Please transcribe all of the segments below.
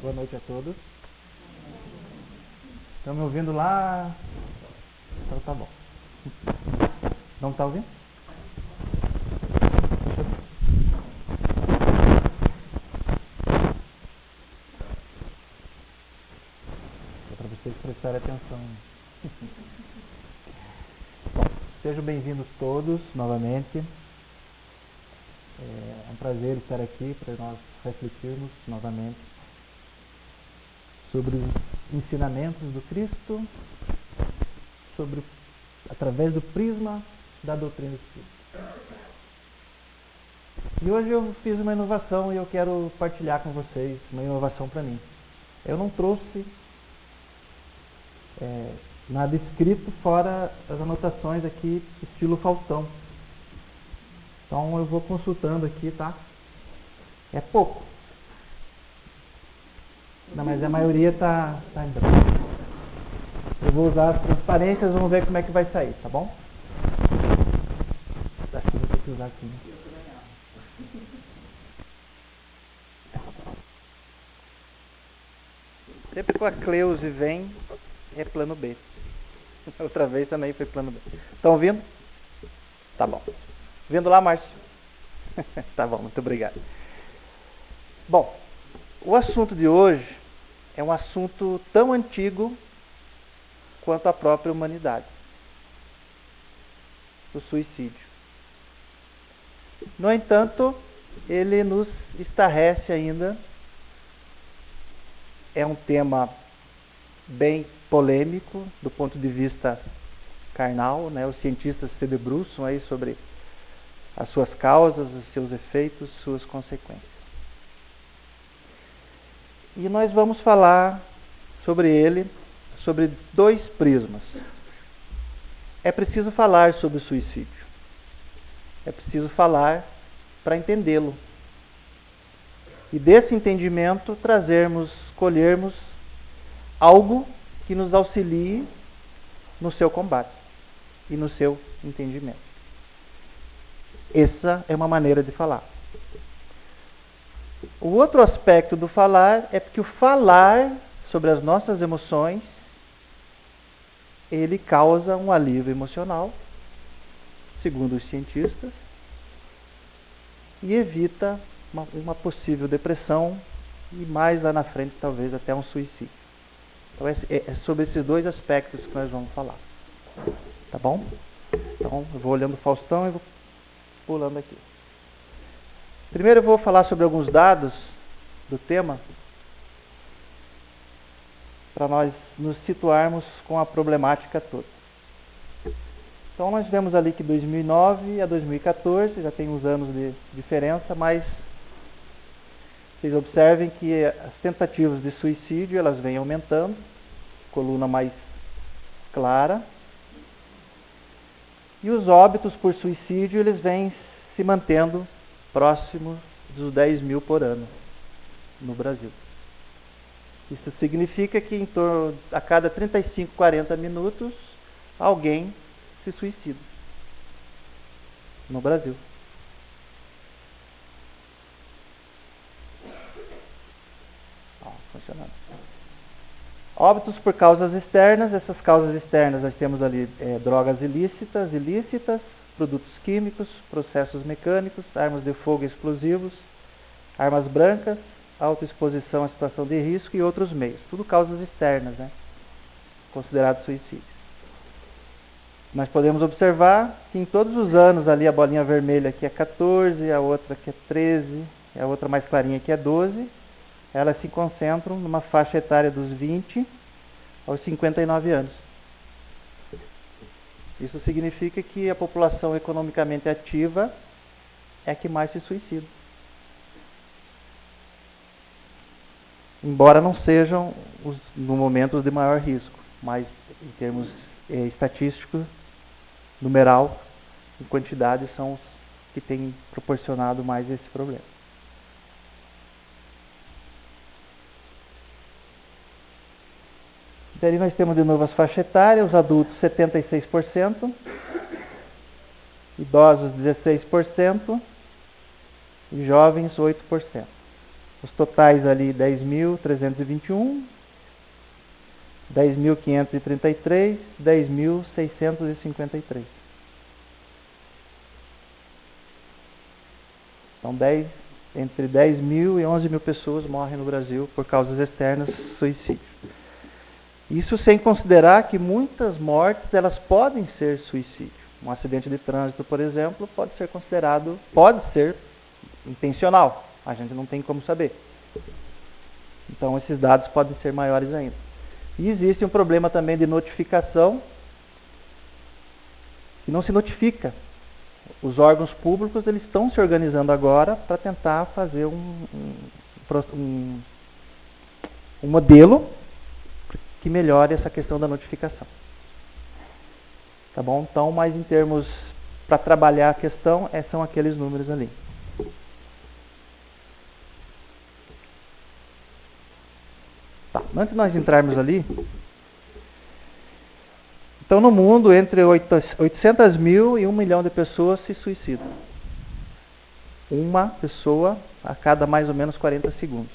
Boa noite a todos. Estão me ouvindo lá? Então tá bom. Não está ouvindo? Deixa eu ver. É para vocês prestarem atenção. Bom, sejam bem-vindos todos novamente. É um prazer estar aqui para nós refletirmos novamente sobre os ensinamentos do Cristo, através do prisma da doutrina espírita. E hoje eu fiz uma inovação e eu quero partilhar com vocês uma inovação para mim. Eu não trouxe nada escrito fora as anotações aqui estilo Faustão. Então eu vou consultando aqui, tá? É pouco. Não, mas a maioria tá em branco. Eu vou usar as transparências, vamos ver como é que vai sair, tá bom? Acho que vou ter que usar aqui, né? Sempre que a Cleuze vem, é plano B. Outra vez também foi plano B. Estão ouvindo? Tá bom. Vendo lá, Márcio? Tá bom, muito obrigado. Bom, o assunto de hoje é um assunto tão antigo quanto a própria humanidade. O suicídio. No entanto, ele nos estarrece ainda. É um tema bem polêmico do ponto de vista carnal, né? Os cientistas se debruçam aí sobre as suas causas, os seus efeitos, suas consequências. E nós vamos falar sobre ele, sobre dois prismas. É preciso falar sobre o suicídio. É preciso falar para entendê-lo. E desse entendimento colhermos algo que nos auxilie no seu combate e no seu entendimento. Essa é uma maneira de falar. O outro aspecto do falar é que o falar sobre as nossas emoções, ele causa um alívio emocional, segundo os cientistas, e evita uma possível depressão e mais lá na frente talvez até um suicídio. Então é sobre esses dois aspectos que nós vamos falar. Tá bom? Então eu vou olhando o Faustão e vou pulando aqui. Primeiro eu vou falar sobre alguns dados do tema para nós nos situarmos com a problemática toda. Então nós vemos ali que 2009 a 2014, já tem uns anos de diferença, mas vocês observem que as tentativas de suicídio elas vêm aumentando, coluna mais clara, e os óbitos por suicídio eles vêm se mantendo próximo dos 10 mil por ano no Brasil. Isso significa que em torno a cada 35, 40 minutos alguém se suicida no Brasil. Funcionando. Óbitos por causas externas. Essas causas externas nós temos ali drogas ilícitas, produtos químicos, processos mecânicos, armas de fogo e explosivos, armas brancas, autoexposição à situação de risco e outros meios. Tudo causas externas, né? Considerados suicídios. Nós podemos observar que em todos os anos ali a bolinha vermelha aqui é 14, a outra aqui é 13, a outra mais clarinha aqui é 12. Elas se concentram numa faixa etária dos 20 aos 59 anos. Isso significa que a população economicamente ativa é a que mais se suicida. Embora não sejam no momento os de maior risco, mas em termos estatísticos, numeral, em quantidade, são os que têm proporcionado mais esse problema. Daí nós temos de novo as faixas etárias, os adultos 76%, idosos 16% e jovens 8%. Os totais ali 10.321, 10.533, 10.653. Então, entre 10.000 e 11.000 pessoas morrem no Brasil por causas externas, suicídio. Isso sem considerar que muitas mortes elas podem ser suicídio. Um acidente de trânsito, por exemplo, pode ser intencional. A gente não tem como saber. Então, esses dados podem ser maiores ainda. E existe um problema também de notificação, que não se notifica. Os órgãos públicos eles estão se organizando agora para tentar fazer um modelo que melhore essa questão da notificação. Tá bom? Então, mas em termos, para trabalhar a questão, são aqueles números ali. Tá, antes de nós entrarmos ali, então no mundo, entre 800 mil e 1 milhão de pessoas se suicidam. Uma pessoa a cada mais ou menos 40 segundos.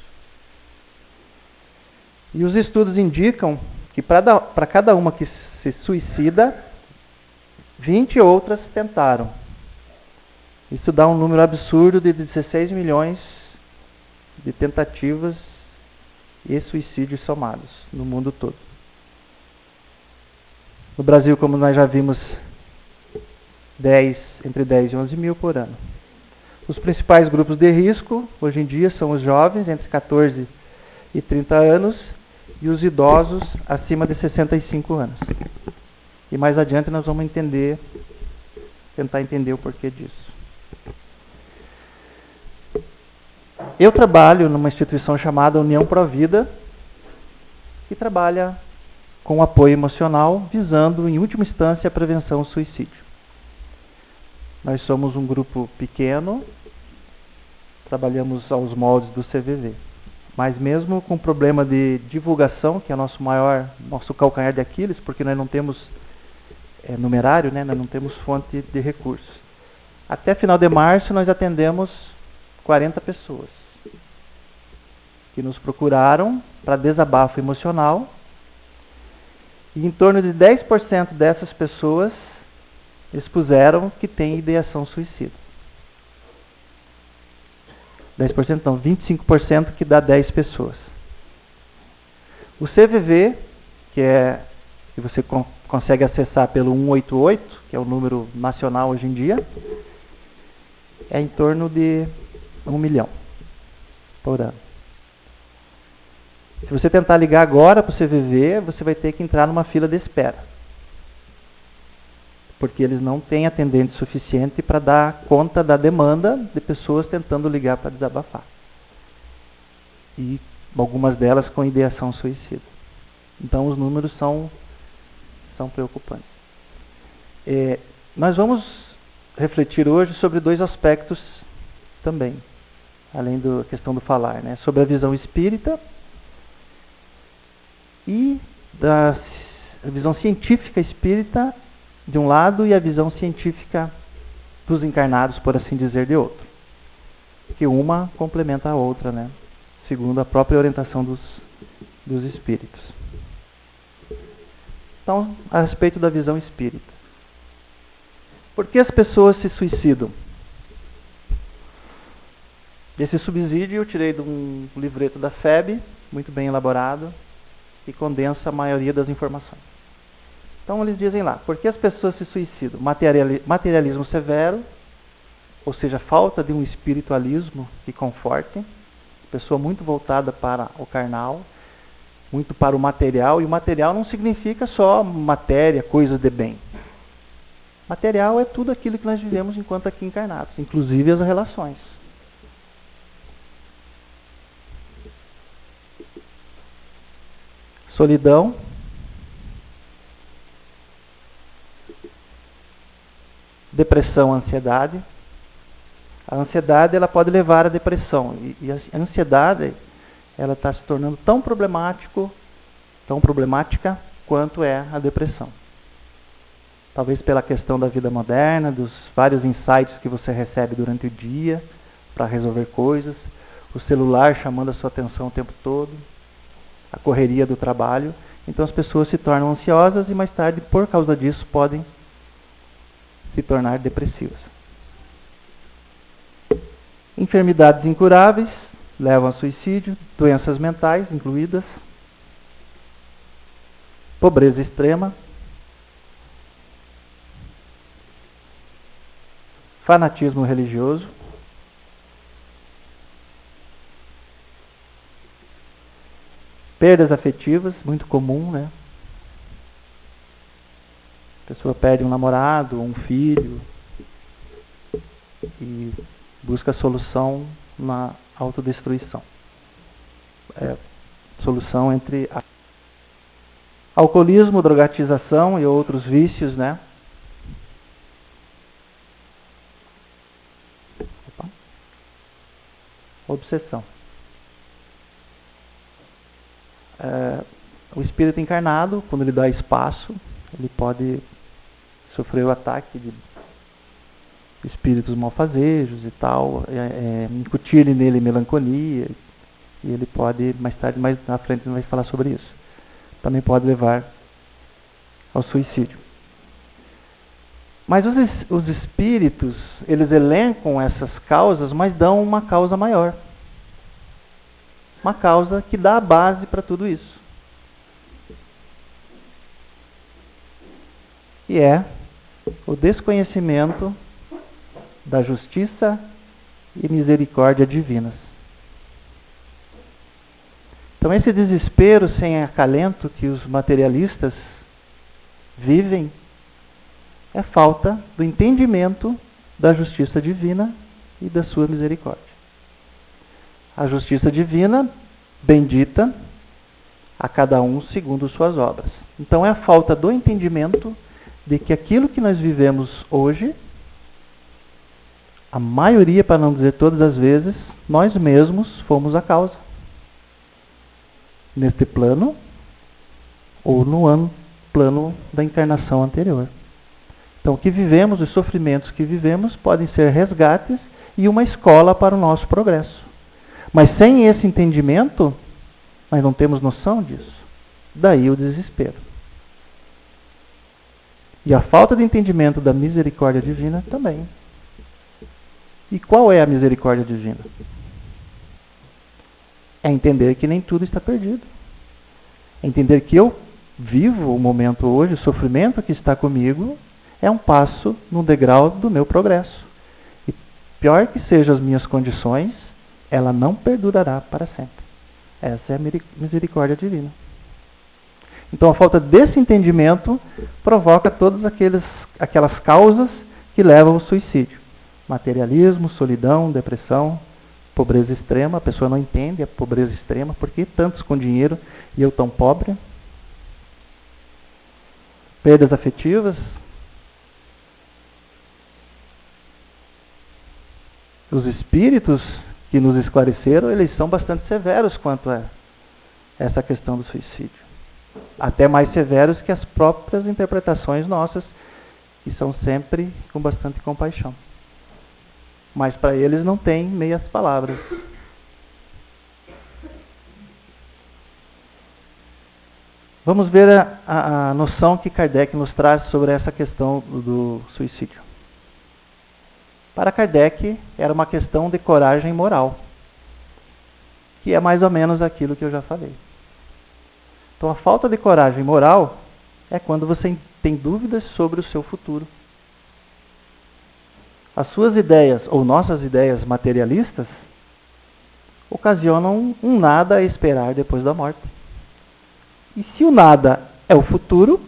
E os estudos indicam que para cada uma que se suicida, 20 outras tentaram. Isso dá um número absurdo de 16 milhões de tentativas e suicídios somados no mundo todo. No Brasil, como nós já vimos, entre 10 e 11 mil por ano. Os principais grupos de risco, hoje em dia, são os jovens, entre 14 e 30 anos, e os idosos, acima de 65 anos. E mais adiante nós vamos tentar entender o porquê disso. Eu trabalho numa instituição chamada União Provida, que trabalha com apoio emocional, visando, em última instância, a prevenção ao suicídio. Nós somos um grupo pequeno, trabalhamos aos moldes do CVV. Mas mesmo com problema de divulgação, que é nosso calcanhar de Aquiles, porque nós não temos numerário, né? Nós não temos fonte de recursos. Até final de março nós atendemos 40 pessoas que nos procuraram para desabafo emocional. E em torno de 10% dessas pessoas expuseram que têm ideação suicida. 10% não, 25% que dá 10 pessoas. O CVV, que você consegue acessar pelo 188, que é o número nacional hoje em dia, é em torno de 1 milhão por ano. Se você tentar ligar agora para o CVV, você vai ter que entrar numa fila de espera. Porque eles não têm atendente suficiente para dar conta da demanda de pessoas tentando ligar para desabafar. E algumas delas com ideação suicida. Então os números são preocupantes. Nós vamos refletir hoje sobre dois aspectos também, além da questão do falar, né? Sobre a visão espírita e da visão científica espírita de um lado e a visão científica dos encarnados, por assim dizer, de outro. Que uma complementa a outra, né? Segundo a própria orientação dos espíritos. Então, a respeito da visão espírita. Por que as pessoas se suicidam? Esse subsídio eu tirei de um livreto da FEB, muito bem elaborado, que condensa a maioria das informações. Então eles dizem lá, por que as pessoas se suicidam? Materialismo severo, ou seja, falta de um espiritualismo que conforte, pessoa muito voltada para o carnal, muito para o material, e o material não significa só matéria, coisas de bem. Material é tudo aquilo que nós vivemos enquanto aqui encarnados, inclusive as relações. Solidão, depressão, ansiedade. A ansiedade ela pode levar à depressão e a ansiedade ela está se tornando tão problemática quanto é a depressão. Talvez pela questão da vida moderna, dos vários insights que você recebe durante o dia para resolver coisas, o celular chamando a sua atenção o tempo todo, a correria do trabalho. Então as pessoas se tornam ansiosas e mais tarde, por causa disso, podem se tornar depressivas. Enfermidades incuráveis levam a suicídio, doenças mentais incluídas, pobreza extrema, fanatismo religioso, perdas afetivas, muito comum, né? A pessoa perde um namorado, um filho e busca solução na autodestruição. Solução entre alcoolismo, drogatização e outros vícios, né? Obsessão. O espírito encarnado, quando ele dá espaço, ele pode sofrer o ataque de espíritos malfazejos e tal, incutir nele melancolia, e ele pode, mais tarde, mais na frente, ele vai falar sobre isso. Também pode levar ao suicídio. Mas os espíritos, eles elencam essas causas, mas dão uma causa maior. Uma causa que dá a base para tudo isso. E é o desconhecimento da justiça e misericórdia divinas. Então esse desespero sem acalento que os materialistas vivem é falta do entendimento da justiça divina e da sua misericórdia. A justiça divina, bendita a cada um segundo suas obras. Então é a falta do entendimento de que aquilo que nós vivemos hoje, a maioria, para não dizer todas as vezes, nós mesmos fomos a causa. Neste plano ou no plano da encarnação anterior. Então o que vivemos, os sofrimentos que vivemos podem ser resgates e uma escola para o nosso progresso. Mas sem esse entendimento, nós não temos noção disso. Daí o desespero. E a falta de entendimento da misericórdia divina também. E qual é a misericórdia divina? É entender que nem tudo está perdido. É entender que eu vivo o momento hoje, o sofrimento que está comigo, é um passo no degrau do meu progresso. E pior que sejam as minhas condições, ela não perdurará para sempre. Essa é a misericórdia divina. Então a falta desse entendimento provoca todas aquelas causas que levam ao suicídio. Materialismo, solidão, depressão, pobreza extrema. A pessoa não entende a pobreza extrema. Por que tantos com dinheiro e eu tão pobre? Perdas afetivas. Os espíritos que nos esclareceram, eles são bastante severos quanto a essa questão do suicídio. Até mais severos que as próprias interpretações nossas, que são sempre com bastante compaixão. Mas para eles não tem meias palavras. Vamos ver a noção que Kardec nos traz sobre essa questão do suicídio. Para Kardec, era uma questão de coragem moral, que é mais ou menos aquilo que eu já falei. Então, a falta de coragem moral é quando você tem dúvidas sobre o seu futuro. As suas ideias, ou nossas ideias materialistas, ocasionam um nada a esperar depois da morte. E se o nada é o futuro,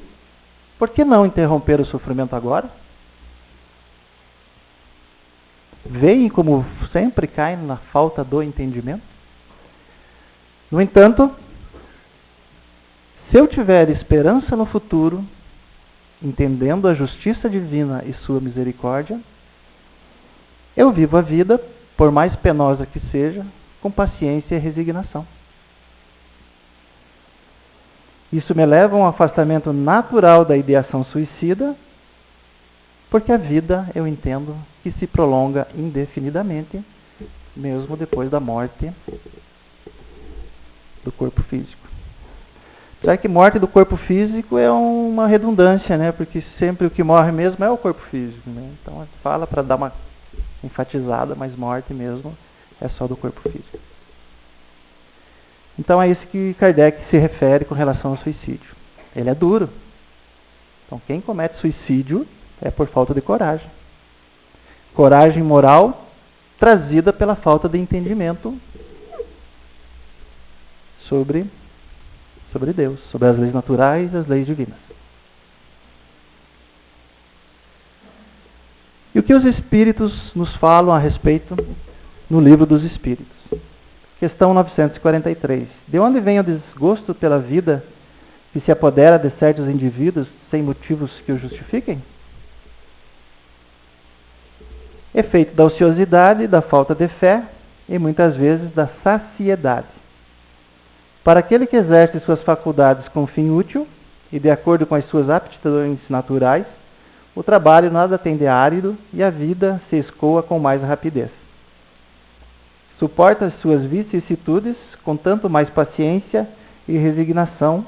por que não interromper o sofrimento agora? Veem como sempre caem na falta do entendimento? No entanto, se eu tiver esperança no futuro, entendendo a justiça divina e sua misericórdia, eu vivo a vida, por mais penosa que seja, com paciência e resignação. Isso me leva a um afastamento natural da ideação suicida, porque a vida, eu entendo, que se prolonga indefinidamente mesmo depois da morte do corpo físico. Já que morte do corpo físico é uma redundância, né? Porque sempre o que morre mesmo é o corpo físico, né? Então fala para dar uma enfatizada, mas morte mesmo é só do corpo físico. Então é isso que Kardec se refere com relação ao suicídio. Ele é duro. Então quem comete suicídio é por falta de coragem. Coragem moral trazida pela falta de entendimento sobre Deus, sobre as leis naturais e as leis divinas. E o que os Espíritos nos falam a respeito no Livro dos Espíritos? Questão 943. De onde vem o desgosto pela vida que se apodera de certos indivíduos sem motivos que o justifiquem? Efeito da ociosidade, da falta de fé e muitas vezes da saciedade. Para aquele que exerce suas faculdades com fim útil e de acordo com as suas aptidões naturais, o trabalho nada tem de árido e a vida se escoa com mais rapidez. Suporta as suas vicissitudes com tanto mais paciência e resignação,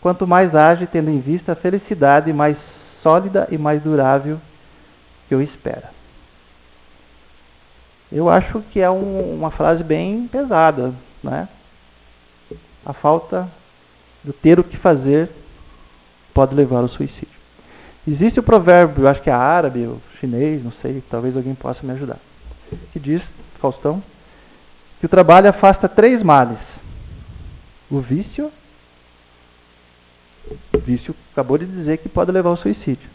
quanto mais age tendo em vista a felicidade mais sólida e mais durável que o espera. Eu acho que é uma frase bem pesada, né? A falta de ter o que fazer pode levar ao suicídio. Existe o provérbio, acho que é árabe ou chinês, não sei, talvez alguém possa me ajudar, que diz, Faustão, que o trabalho afasta 3 males. O vício acabou de dizer que pode levar ao suicídio.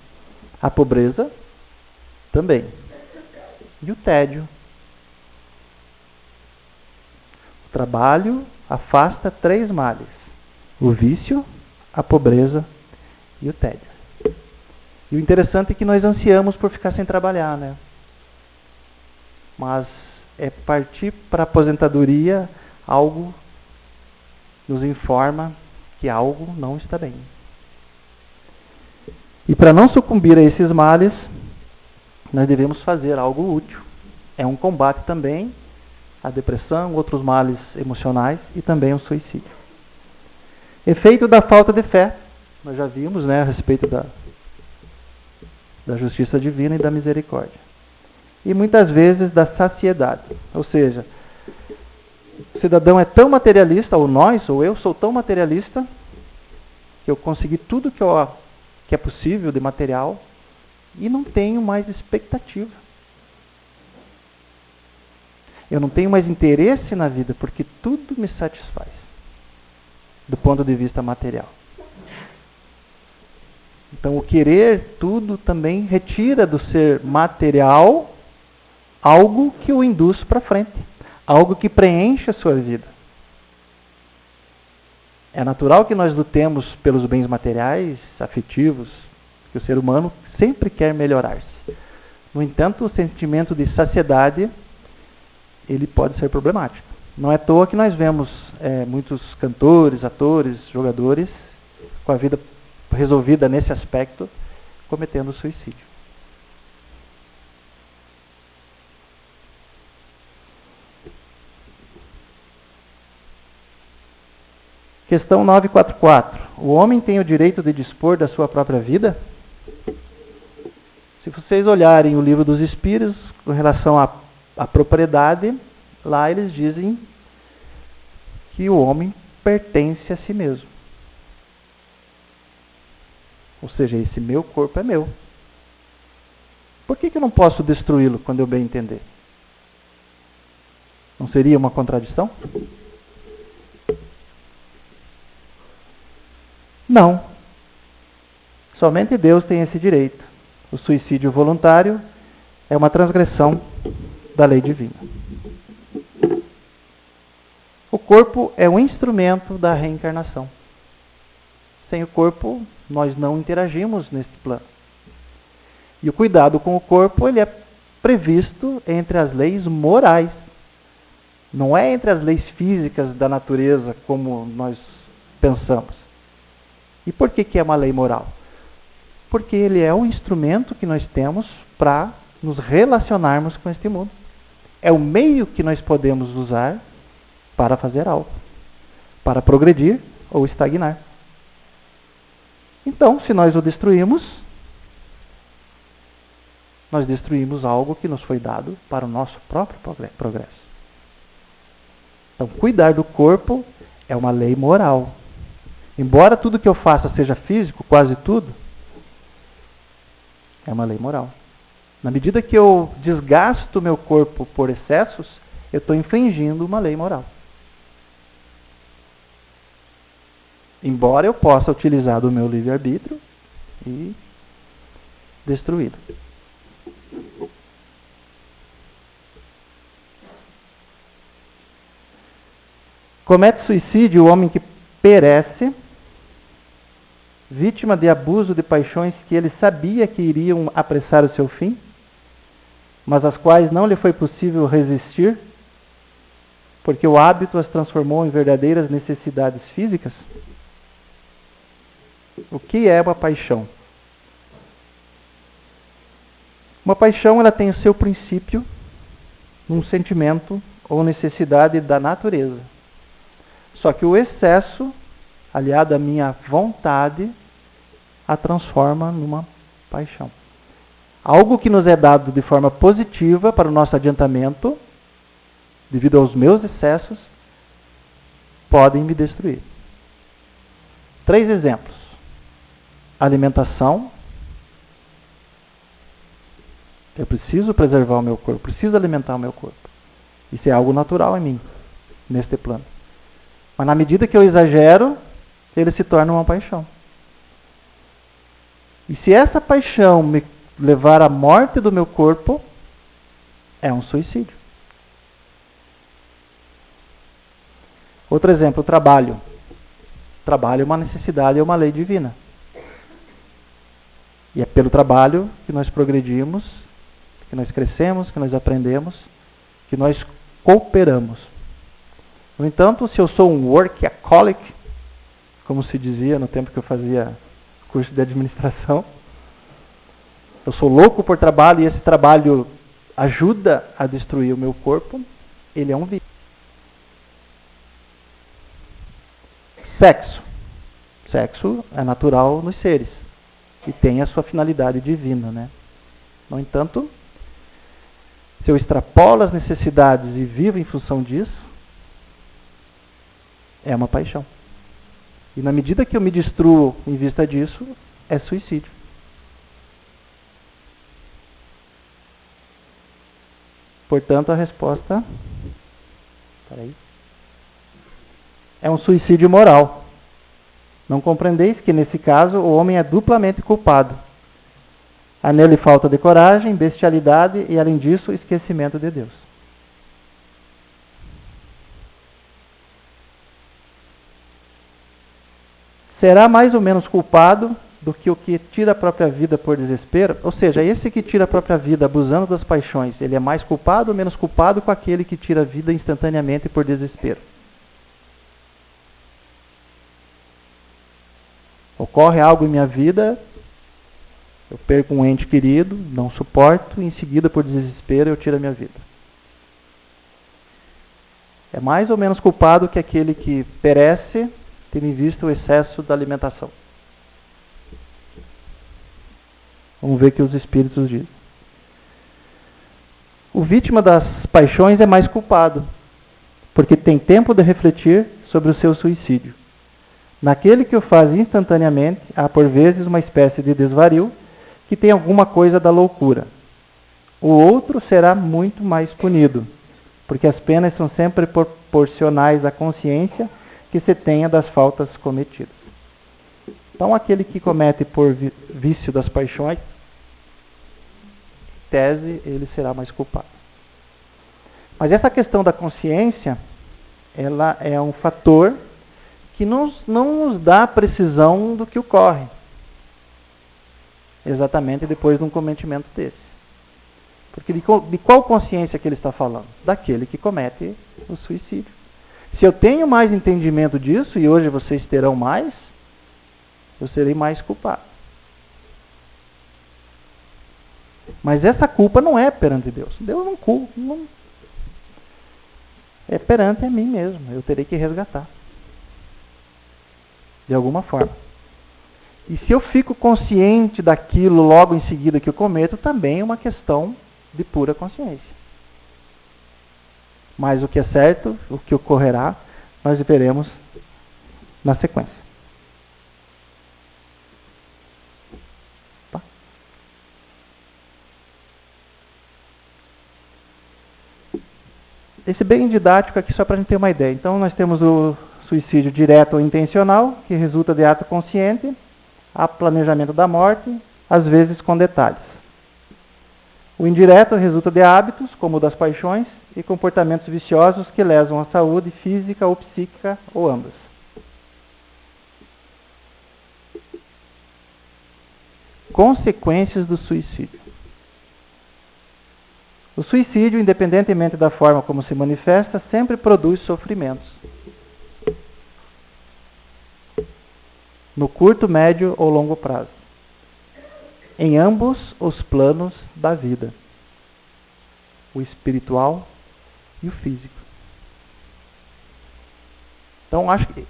A pobreza também. E o tédio. O trabalho afasta 3 males: o vício, a pobreza e o tédio. E o interessante é que nós ansiamos por ficar sem trabalhar, né? Mas é partir para a aposentadoria, algo nos informa que algo não está bem. E para não sucumbir a esses males, nós devemos fazer algo útil. É um combate também a depressão, outros males emocionais e também o suicídio. Efeito da falta de fé. Nós já vimos, né, a respeito da justiça divina e da misericórdia. E muitas vezes da saciedade. Ou seja, o cidadão é tão materialista, ou nós, ou eu sou tão materialista, que eu consegui tudo que é possível de material e não tenho mais expectativa. Eu não tenho mais interesse na vida, porque tudo me satisfaz, do ponto de vista material. Então, o querer tudo também retira do ser material algo que o induz para frente, algo que preenche a sua vida. É natural que nós lutemos pelos bens materiais, afetivos, que o ser humano sempre quer melhorar-se. No entanto, o sentimento de saciedade, ele pode ser problemático. Não é à toa que nós vemos muitos cantores, atores, jogadores com a vida resolvida nesse aspecto, cometendo suicídio. Questão 944. O homem tem o direito de dispor da sua própria vida? Se vocês olharem o Livro dos Espíritos, com relação à propriedade, lá eles dizem que o homem pertence a si mesmo. Ou seja, esse meu corpo é meu. Por que eu não posso destruí-lo quando eu bem entender? Não seria uma contradição? Não. Somente Deus tem esse direito. O suicídio voluntário é uma transgressão da lei divina. O corpo é um instrumento da reencarnação. Sem o corpo, nós não interagimos neste plano. E o cuidado com o corpo, ele é previsto entre as leis morais. Não é entre as leis físicas da natureza, como nós pensamos. E por que é uma lei moral? Porque ele é o instrumento que nós temos para nos relacionarmos com este mundo. é o meio que nós podemos usar para fazer algo, para progredir ou estagnar. Então, se nós o destruímos, nós destruímos algo que nos foi dado para o nosso próprio progresso. Então, cuidar do corpo é uma lei moral. Embora tudo que eu faça seja físico, quase tudo, é uma lei moral. Na medida que eu desgasto meu corpo por excessos, eu estou infringindo uma lei moral. Embora eu possa utilizar do meu livre-arbítrio e destruí-lo. Comete suicídio o homem que perece, vítima de abuso de paixões que ele sabia que iriam apressar o seu fim, mas às quais não lhe foi possível resistir, porque o hábito as transformou em verdadeiras necessidades físicas? O que é uma paixão? Uma paixão, ela tem o seu princípio num sentimento ou necessidade da natureza. Só que o excesso, aliado à minha vontade, a transforma numa paixão. Algo que nos é dado de forma positiva para o nosso adiantamento, devido aos meus excessos, podem me destruir. 3 exemplos. Alimentação. Eu preciso preservar o meu corpo, preciso alimentar o meu corpo. Isso é algo natural em mim, neste plano. Mas na medida que eu exagero, ele se torna uma paixão. E se essa paixão me levar à morte do meu corpo, é um suicídio. Outro exemplo, o trabalho. Trabalho é uma necessidade, é uma lei divina. E é pelo trabalho que nós progredimos, que nós crescemos, que nós aprendemos, que nós cooperamos. No entanto, se eu sou um workaholic, como se dizia no tempo que eu fazia curso de administração, eu sou louco por trabalho e esse trabalho ajuda a destruir o meu corpo, ele é um vício. Sexo. Sexo é natural nos seres e tem a sua finalidade divina, né? No entanto, se eu extrapolo as necessidades e vivo em função disso, é uma paixão. E na medida que eu me destruo em vista disso, é suicídio. Portanto, a resposta é um suicídio moral. Não compreendeis que, nesse caso, o homem é duplamente culpado. Há nele falta de coragem, bestialidade e, além disso, esquecimento de Deus. Será mais ou menos culpado do que o que tira a própria vida por desespero? Ou seja, esse que tira a própria vida abusando das paixões, ele é mais culpado ou menos culpado com aquele que tira a vida instantaneamente por desespero? Ocorre algo em minha vida, eu perco um ente querido, não suporto, e em seguida, por desespero, eu tiro a minha vida. É mais ou menos culpado que aquele que perece, tendo em vista o excesso da alimentação. Vamos ver o que os Espíritos dizem. O vítima das paixões é mais culpado, porque tem tempo de refletir sobre o seu suicídio. Naquele que o faz instantaneamente, há por vezes uma espécie de desvario, que tem alguma coisa da loucura. O outro será muito mais punido, porque as penas são sempre proporcionais à consciência que se tenha das faltas cometidas. Então, aquele que comete por vício das paixões, tese, ele será mais culpado. Mas essa questão da consciência, ela é um fator que não nos dá precisão do que ocorre. Exatamente depois de um cometimento desse. Porque de qual consciência que ele está falando? Daquele que comete o suicídio. Se eu tenho mais entendimento disso, e hoje vocês terão mais, eu serei mais culpado. Mas essa culpa não é perante Deus. Deus não é perante a mim mesmo. Eu terei que resgatar. De alguma forma. E se eu fico consciente daquilo logo em seguida que eu cometo, também é uma questão de pura consciência. Mas o que é certo, o que ocorrerá, nós veremos na sequência. Tá? Esse bem didático aqui só para a gente ter uma ideia. Então nós temos o suicídio direto ou intencional, que resulta de ato consciente, a planejamento da morte, às vezes com detalhes. O indireto resulta de hábitos, como o das paixões, e comportamentos viciosos que lesam a saúde física ou psíquica, ou ambas. Consequências do suicídio. O suicídio, independentemente da forma como se manifesta, sempre produz sofrimentos. No curto, médio ou longo prazo. Em ambos os planos da vida. O espiritual e o físico. Então, acho que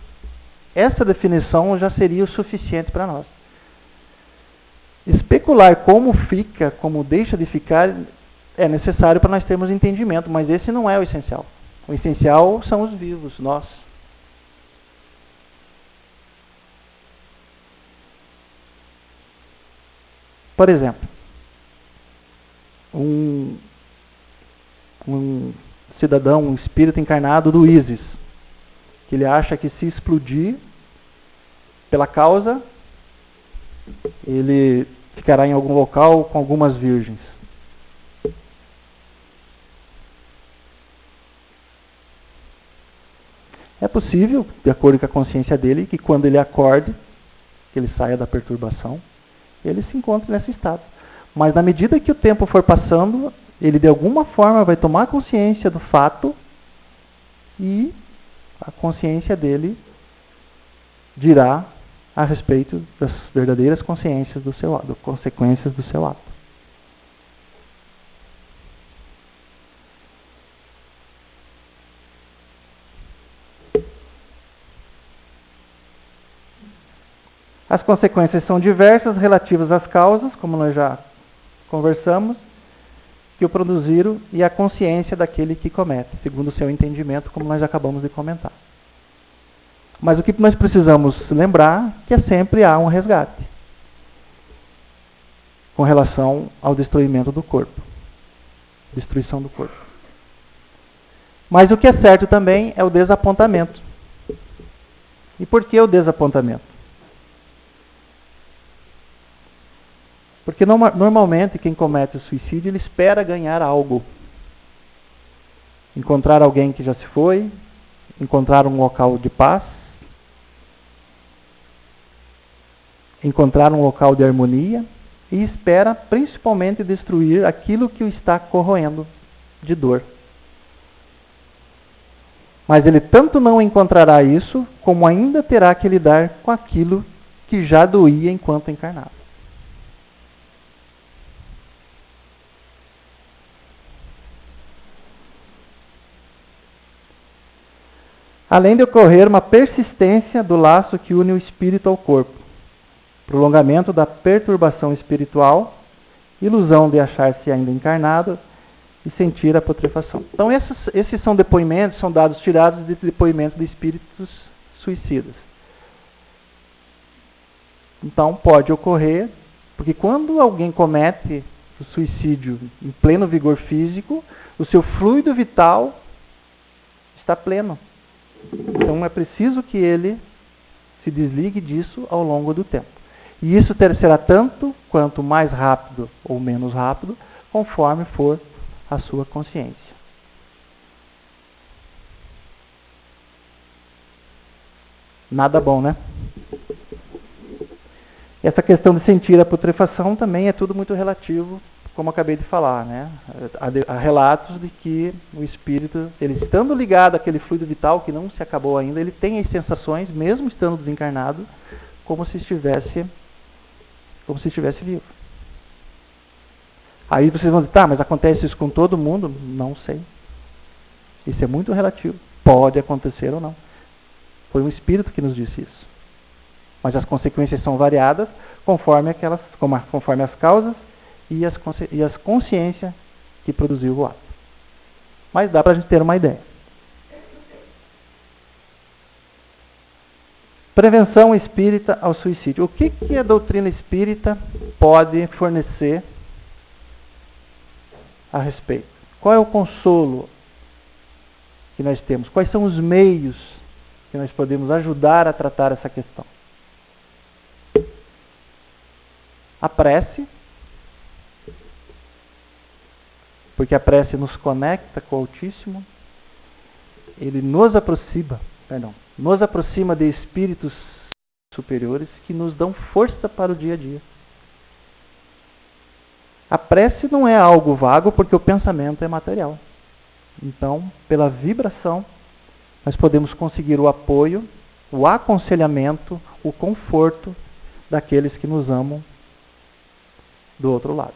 essa definição já seria o suficiente para nós. Especular como fica, como deixa de ficar, é necessário para nós termos entendimento, mas esse não é o essencial. O essencial são os vivos, nós. Por exemplo, um cidadão, um espírito encarnado do ISIS, que ele acha que se explodir pela causa, ele ficará em algum local com algumas virgens. É possível, de acordo com a consciência dele, que quando ele acorde, que ele saia da perturbação, ele se encontra nesse estado. Mas na medida que o tempo for passando, ele de alguma forma vai tomar consciência do fato e a consciência dele dirá a respeito das verdadeiras consciências do seu ato, consequências do seu ato. As consequências são diversas, relativas às causas, como nós já conversamos, que o produziram e a consciência daquele que comete, segundo o seu entendimento, como nós acabamos de comentar. Mas o que nós precisamos lembrar é que sempre há um resgate com relação ao destruimento do corpo, destruição do corpo. Mas o que é certo também é o desapontamento. E por que o desapontamento? Porque normalmente quem comete o suicídio, ele espera ganhar algo. Encontrar alguém que já se foi, encontrar um local de paz, encontrar um local de harmonia e espera principalmente destruir aquilo que o está corroendo de dor. Mas ele tanto não encontrará isso, como ainda terá que lidar com aquilo que já doía enquanto encarnado. Além de ocorrer uma persistência do laço que une o espírito ao corpo, prolongamento da perturbação espiritual, ilusão de achar-se ainda encarnado e sentir a putrefação. Então esses são depoimentos, são dados tirados de depoimentos de espíritos suicidas. Então pode ocorrer, porque quando alguém comete o suicídio em pleno vigor físico, o seu fluido vital está pleno. Então é preciso que ele se desligue disso ao longo do tempo. E isso será tanto quanto mais rápido ou menos rápido, conforme for a sua consciência. Nada bom, né? Essa questão de sentir a putrefação também é tudo muito relativo, como eu acabei de falar, né? Há relatos de que o espírito, ele estando ligado àquele fluido vital que não se acabou ainda, ele tem as sensações, mesmo estando desencarnado, como se estivesse vivo. Aí vocês vão dizer, tá, mas acontece isso com todo mundo? Não sei. Isso é muito relativo. Pode acontecer ou não. Foi um espírito que nos disse isso. Mas as consequências são variadas conforme as causas e as consciências que produziu o ato. Mas dá para a gente ter uma ideia. Prevenção espírita ao suicídio. O que a doutrina espírita pode fornecer a respeito? Qual é o consolo que nós temos? Quais são os meios que nós podemos ajudar a tratar essa questão? A prece, porque a prece nos conecta com o Altíssimo, ele nos aproxima de espíritos superiores que nos dão força para o dia a dia. A prece não é algo vago, porque o pensamento é material. Então, pela vibração, nós podemos conseguir o apoio, o aconselhamento, o conforto daqueles que nos amam do outro lado.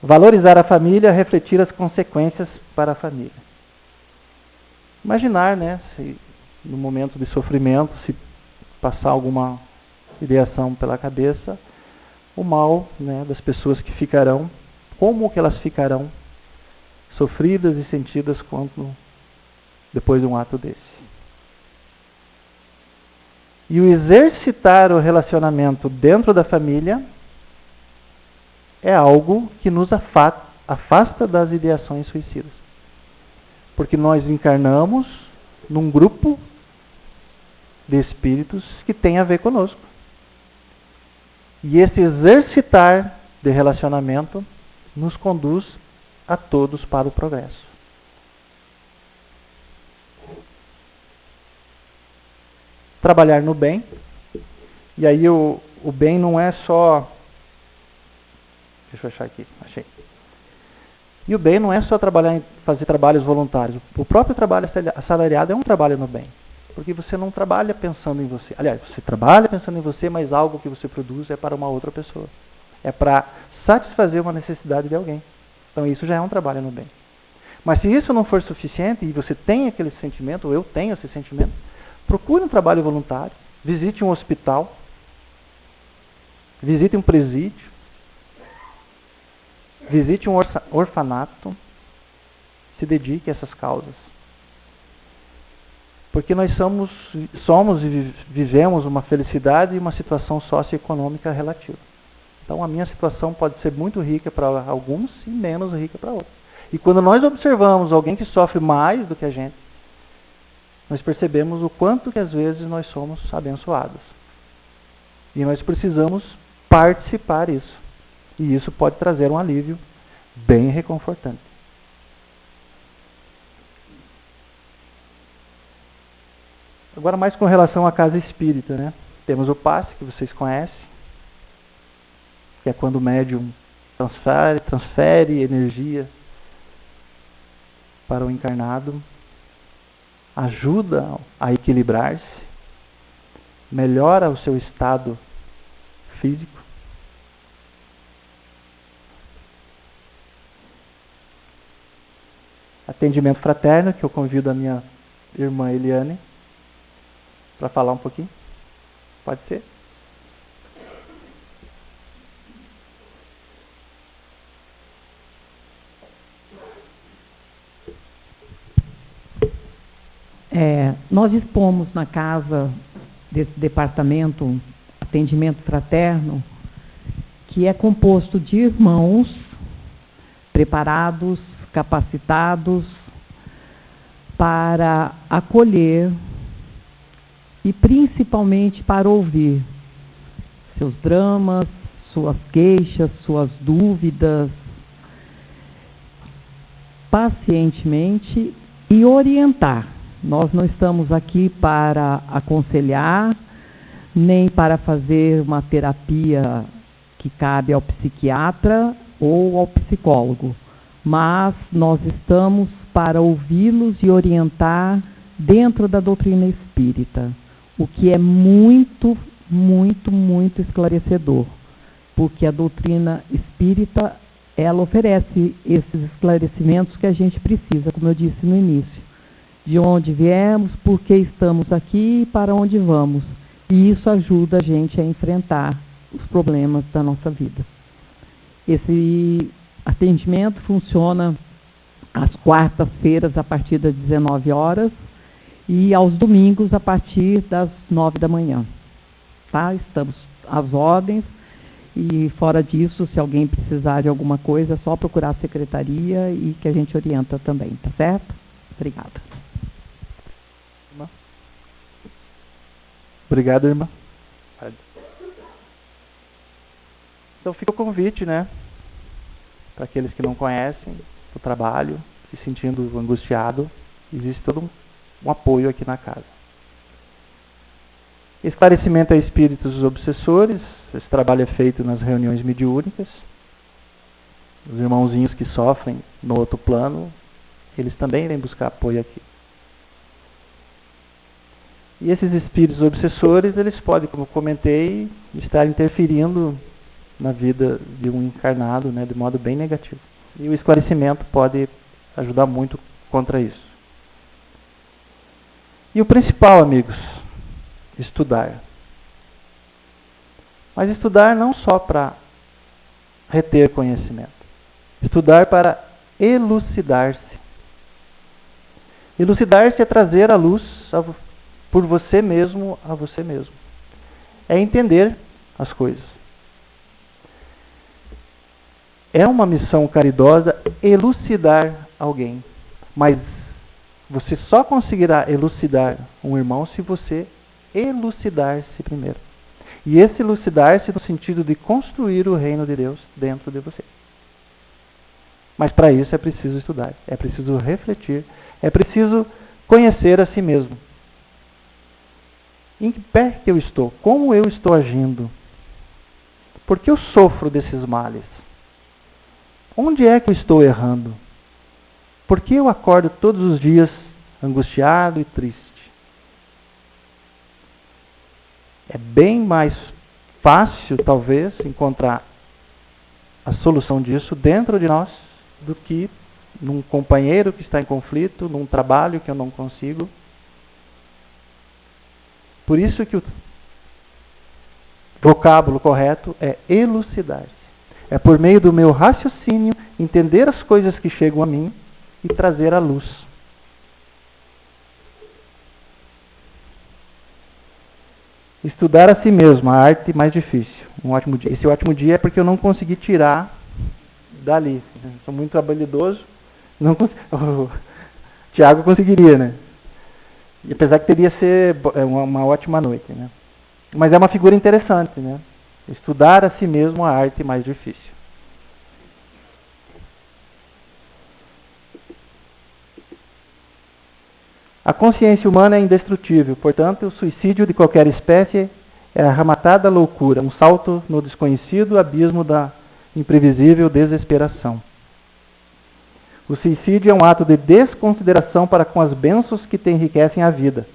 Valorizar a família, refletir as consequências para a família. Imaginar, se no momento de sofrimento, se passar alguma ideação pela cabeça, o mal, das pessoas que ficarão, como que elas ficarão sofridas e sentidas depois de um ato desse. E o exercitar o relacionamento dentro da família é algo que nos afasta das ideações suicidas. Porque nós encarnamos num grupo de espíritos que tem a ver conosco. E esse exercitar de relacionamento nos conduz a todos para o progresso. Trabalhar no bem. E aí o bem não é só... Deixa eu achar aqui. Achei. E o bem não é só fazer trabalhos voluntários. O próprio trabalho assalariado é um trabalho no bem. Porque você não trabalha pensando em você. Aliás, você trabalha pensando em você, mas algo que você produz é para uma outra pessoa. É para satisfazer uma necessidade de alguém. Então isso já é um trabalho no bem. Mas se isso não for suficiente, e você tem aquele sentimento, ou eu tenho esse sentimento, procure um trabalho voluntário, visite um hospital, visite um presídio, visite um orfanato, se dedique a essas causas. Porque nós somos e vivemos uma felicidade e uma situação socioeconômica relativa. Então a minha situação pode ser muito rica para alguns e menos rica para outros. E quando nós observamos alguém que sofre mais do que a gente, nós percebemos o quanto que às vezes nós somos abençoados. E nós precisamos participar disso. E isso pode trazer um alívio bem reconfortante. Agora mais com relação à casa espírita, Temos o passe, que vocês conhecem, que é quando o médium transfere energia para o encarnado, ajuda a equilibrar-se, melhora o seu estado físico. Atendimento fraterno, que eu convido a minha irmã Eliane para falar um pouquinho. Pode ser? Nós dispomos na casa desse departamento atendimento fraterno, que é composto de irmãos preparados, capacitados para acolher e principalmente para ouvir seus dramas, suas queixas, suas dúvidas, pacientemente e orientar. Nós não estamos aqui para aconselhar, nem para fazer uma terapia que cabe ao psiquiatra ou ao psicólogo, mas nós estamos para ouvi-los e orientar dentro da doutrina espírita, o que é muito, muito, muito esclarecedor. porque a doutrina espírita, ela oferece esses esclarecimentos que a gente precisa, como eu disse no início. De onde viemos, por que estamos aqui e para onde vamos. E isso ajuda a gente a enfrentar os problemas da nossa vida. Esse atendimento funciona às quartas-feiras a partir das 19 horas e aos domingos a partir das 9 da manhã. Tá? Estamos às ordens e fora disso, se alguém precisar de alguma coisa, é só procurar a secretaria e que a gente orienta também, tá certo? Obrigada. Obrigado, irmã. Então fica o convite, né? Para aqueles que não conhecem o trabalho, se sentindo angustiado, existe todo um apoio aqui na casa. Esclarecimento a espíritos obsessores, esse trabalho é feito nas reuniões mediúnicas. Os irmãozinhos que sofrem no outro plano, eles também vêm buscar apoio aqui. E esses espíritos obsessores, eles podem, como eu comentei, estar interferindo na vida de um encarnado, né, de modo bem negativo. E o esclarecimento pode ajudar muito contra isso. E o principal, amigos, estudar. Mas estudar não só para reter conhecimento. Estudar para elucidar-se. Elucidar-se é trazer à luz por você mesmo a você mesmo. É entender as coisas. É uma missão caridosa elucidar alguém. Mas você só conseguirá elucidar um irmão se você elucidar-se primeiro. E esse elucidar-se no sentido de construir o reino de Deus dentro de você. Mas para isso é preciso estudar, é preciso refletir, é preciso conhecer a si mesmo. Em que pé que eu estou? Como eu estou agindo? Por que eu sofro desses males? Onde é que eu estou errando? Por que eu acordo todos os dias angustiado e triste? É bem mais fácil, talvez, encontrar a solução disso dentro de nós do que num companheiro que está em conflito, num trabalho que eu não consigo. Por isso que o vocábulo correto é elucidar-se. É por meio do meu raciocínio entender as coisas que chegam a mim e trazer à luz. Estudar a si mesmo, a arte mais difícil. Um ótimo dia. Esse ótimo dia é porque eu não consegui tirar dali. Sou muito habilidoso. Não o Tiago conseguiria, né? E apesar que teria que ser uma ótima noite, né? Mas é uma figura interessante, né? Estudar a si mesmo a arte mais difícil. A consciência humana é indestrutível, portanto, o suicídio de qualquer espécie é a arrematada loucura, um salto no desconhecido abismo da imprevisível desesperação. O suicídio é um ato de desconsideração para com as bênçãos que te enriquecem a vida,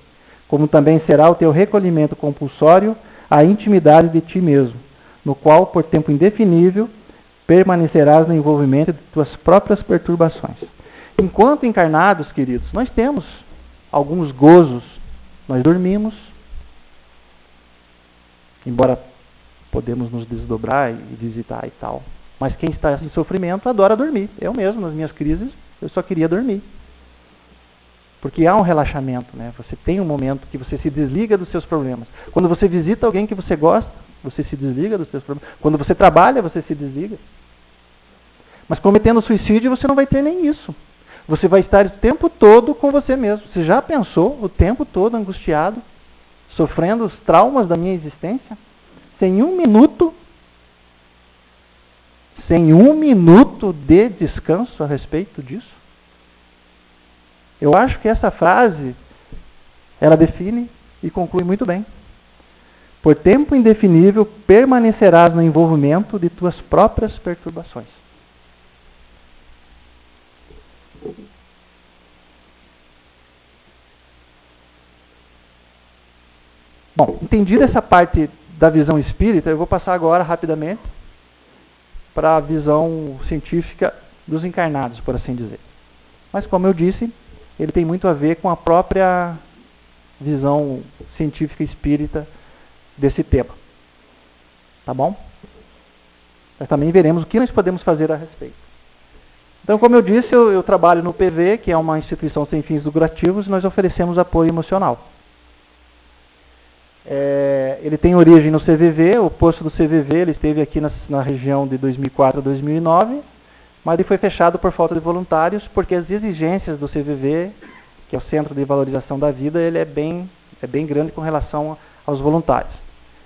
como também será o teu recolhimento compulsório à intimidade de ti mesmo, no qual, por tempo indefinível, permanecerás no envolvimento de tuas próprias perturbações. Enquanto encarnados, queridos, nós temos alguns gozos. Nós dormimos, embora podemos nos desdobrar e visitar e tal. Mas quem está em sofrimento adora dormir. Eu mesmo, nas minhas crises, eu só queria dormir. Porque há um relaxamento, né? Você tem um momento que você se desliga dos seus problemas. Quando você visita alguém que você gosta, você se desliga dos seus problemas. Quando você trabalha, você se desliga. Mas cometendo suicídio, você não vai ter nem isso. Você vai estar o tempo todo com você mesmo. Você já pensou o tempo todo angustiado, sofrendo os traumas da minha existência? Sem um minuto de descanso a respeito disso? Eu acho que essa frase, ela define e conclui muito bem. Por tempo indefinível permanecerás no envolvimento de tuas próprias perturbações. Bom, entendida essa parte da visão espírita, eu vou passar agora rapidamente para a visão científica dos encarnados, por assim dizer. Mas, como eu disse, ele tem muito a ver com a própria visão científica espírita desse tema. Tá bom? Mas também veremos o que nós podemos fazer a respeito. Então, como eu disse, eu trabalho no PV, que é uma instituição sem fins lucrativos, e nós oferecemos apoio emocional. Ele tem origem no CVV, o posto do CVV, ele esteve aqui na região de 2004 a 2009, mas ele foi fechado por falta de voluntários, porque as exigências do CVV, que é o Centro de Valorização da Vida, ele é bem grande com relação aos voluntários.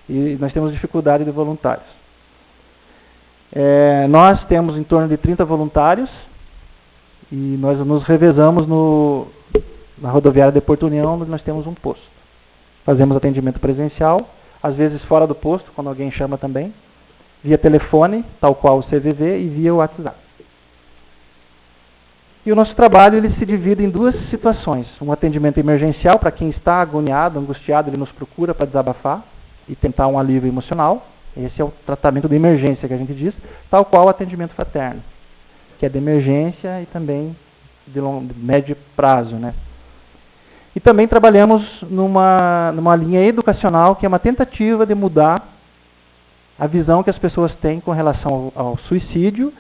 E nós temos dificuldade de voluntários. Nós temos em torno de 30 voluntários, e nós nos revezamos na rodoviária de Porto União, onde nós temos um posto. Fazemos atendimento presencial, às vezes fora do posto, quando alguém chama também, via telefone, tal qual o CVV, e via WhatsApp. E o nosso trabalho ele se divide em duas situações. Um atendimento emergencial, para quem está agoniado, angustiado, ele nos procura para desabafar e tentar um alívio emocional. Esse é o tratamento de emergência que a gente diz, tal qual o atendimento fraterno, que é de emergência e também de médio prazo, né? E também trabalhamos numa linha educacional, que é uma tentativa de mudar a visão que as pessoas têm com relação ao suicídio,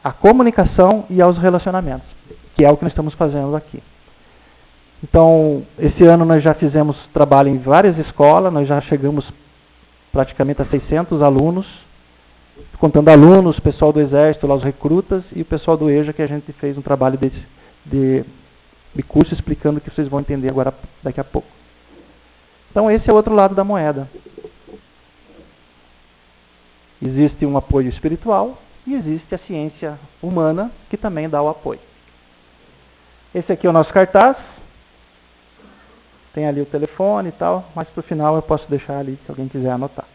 à comunicação e aos relacionamentos, que é o que nós estamos fazendo aqui. Então, esse ano nós já fizemos trabalho em várias escolas, nós já chegamos praticamente a 600 alunos, contando alunos, pessoal do Exército, lá os recrutas, e o pessoal do EJA, que a gente fez um trabalho de curso explicando o que vocês vão entender agora daqui a pouco. Então esse é o outro lado da moeda. Existe um apoio espiritual e existe a ciência humana que também dá o apoio. Esse aqui é o nosso cartaz. Tem ali o telefone e tal, mas para o final eu posso deixar ali se alguém quiser anotar.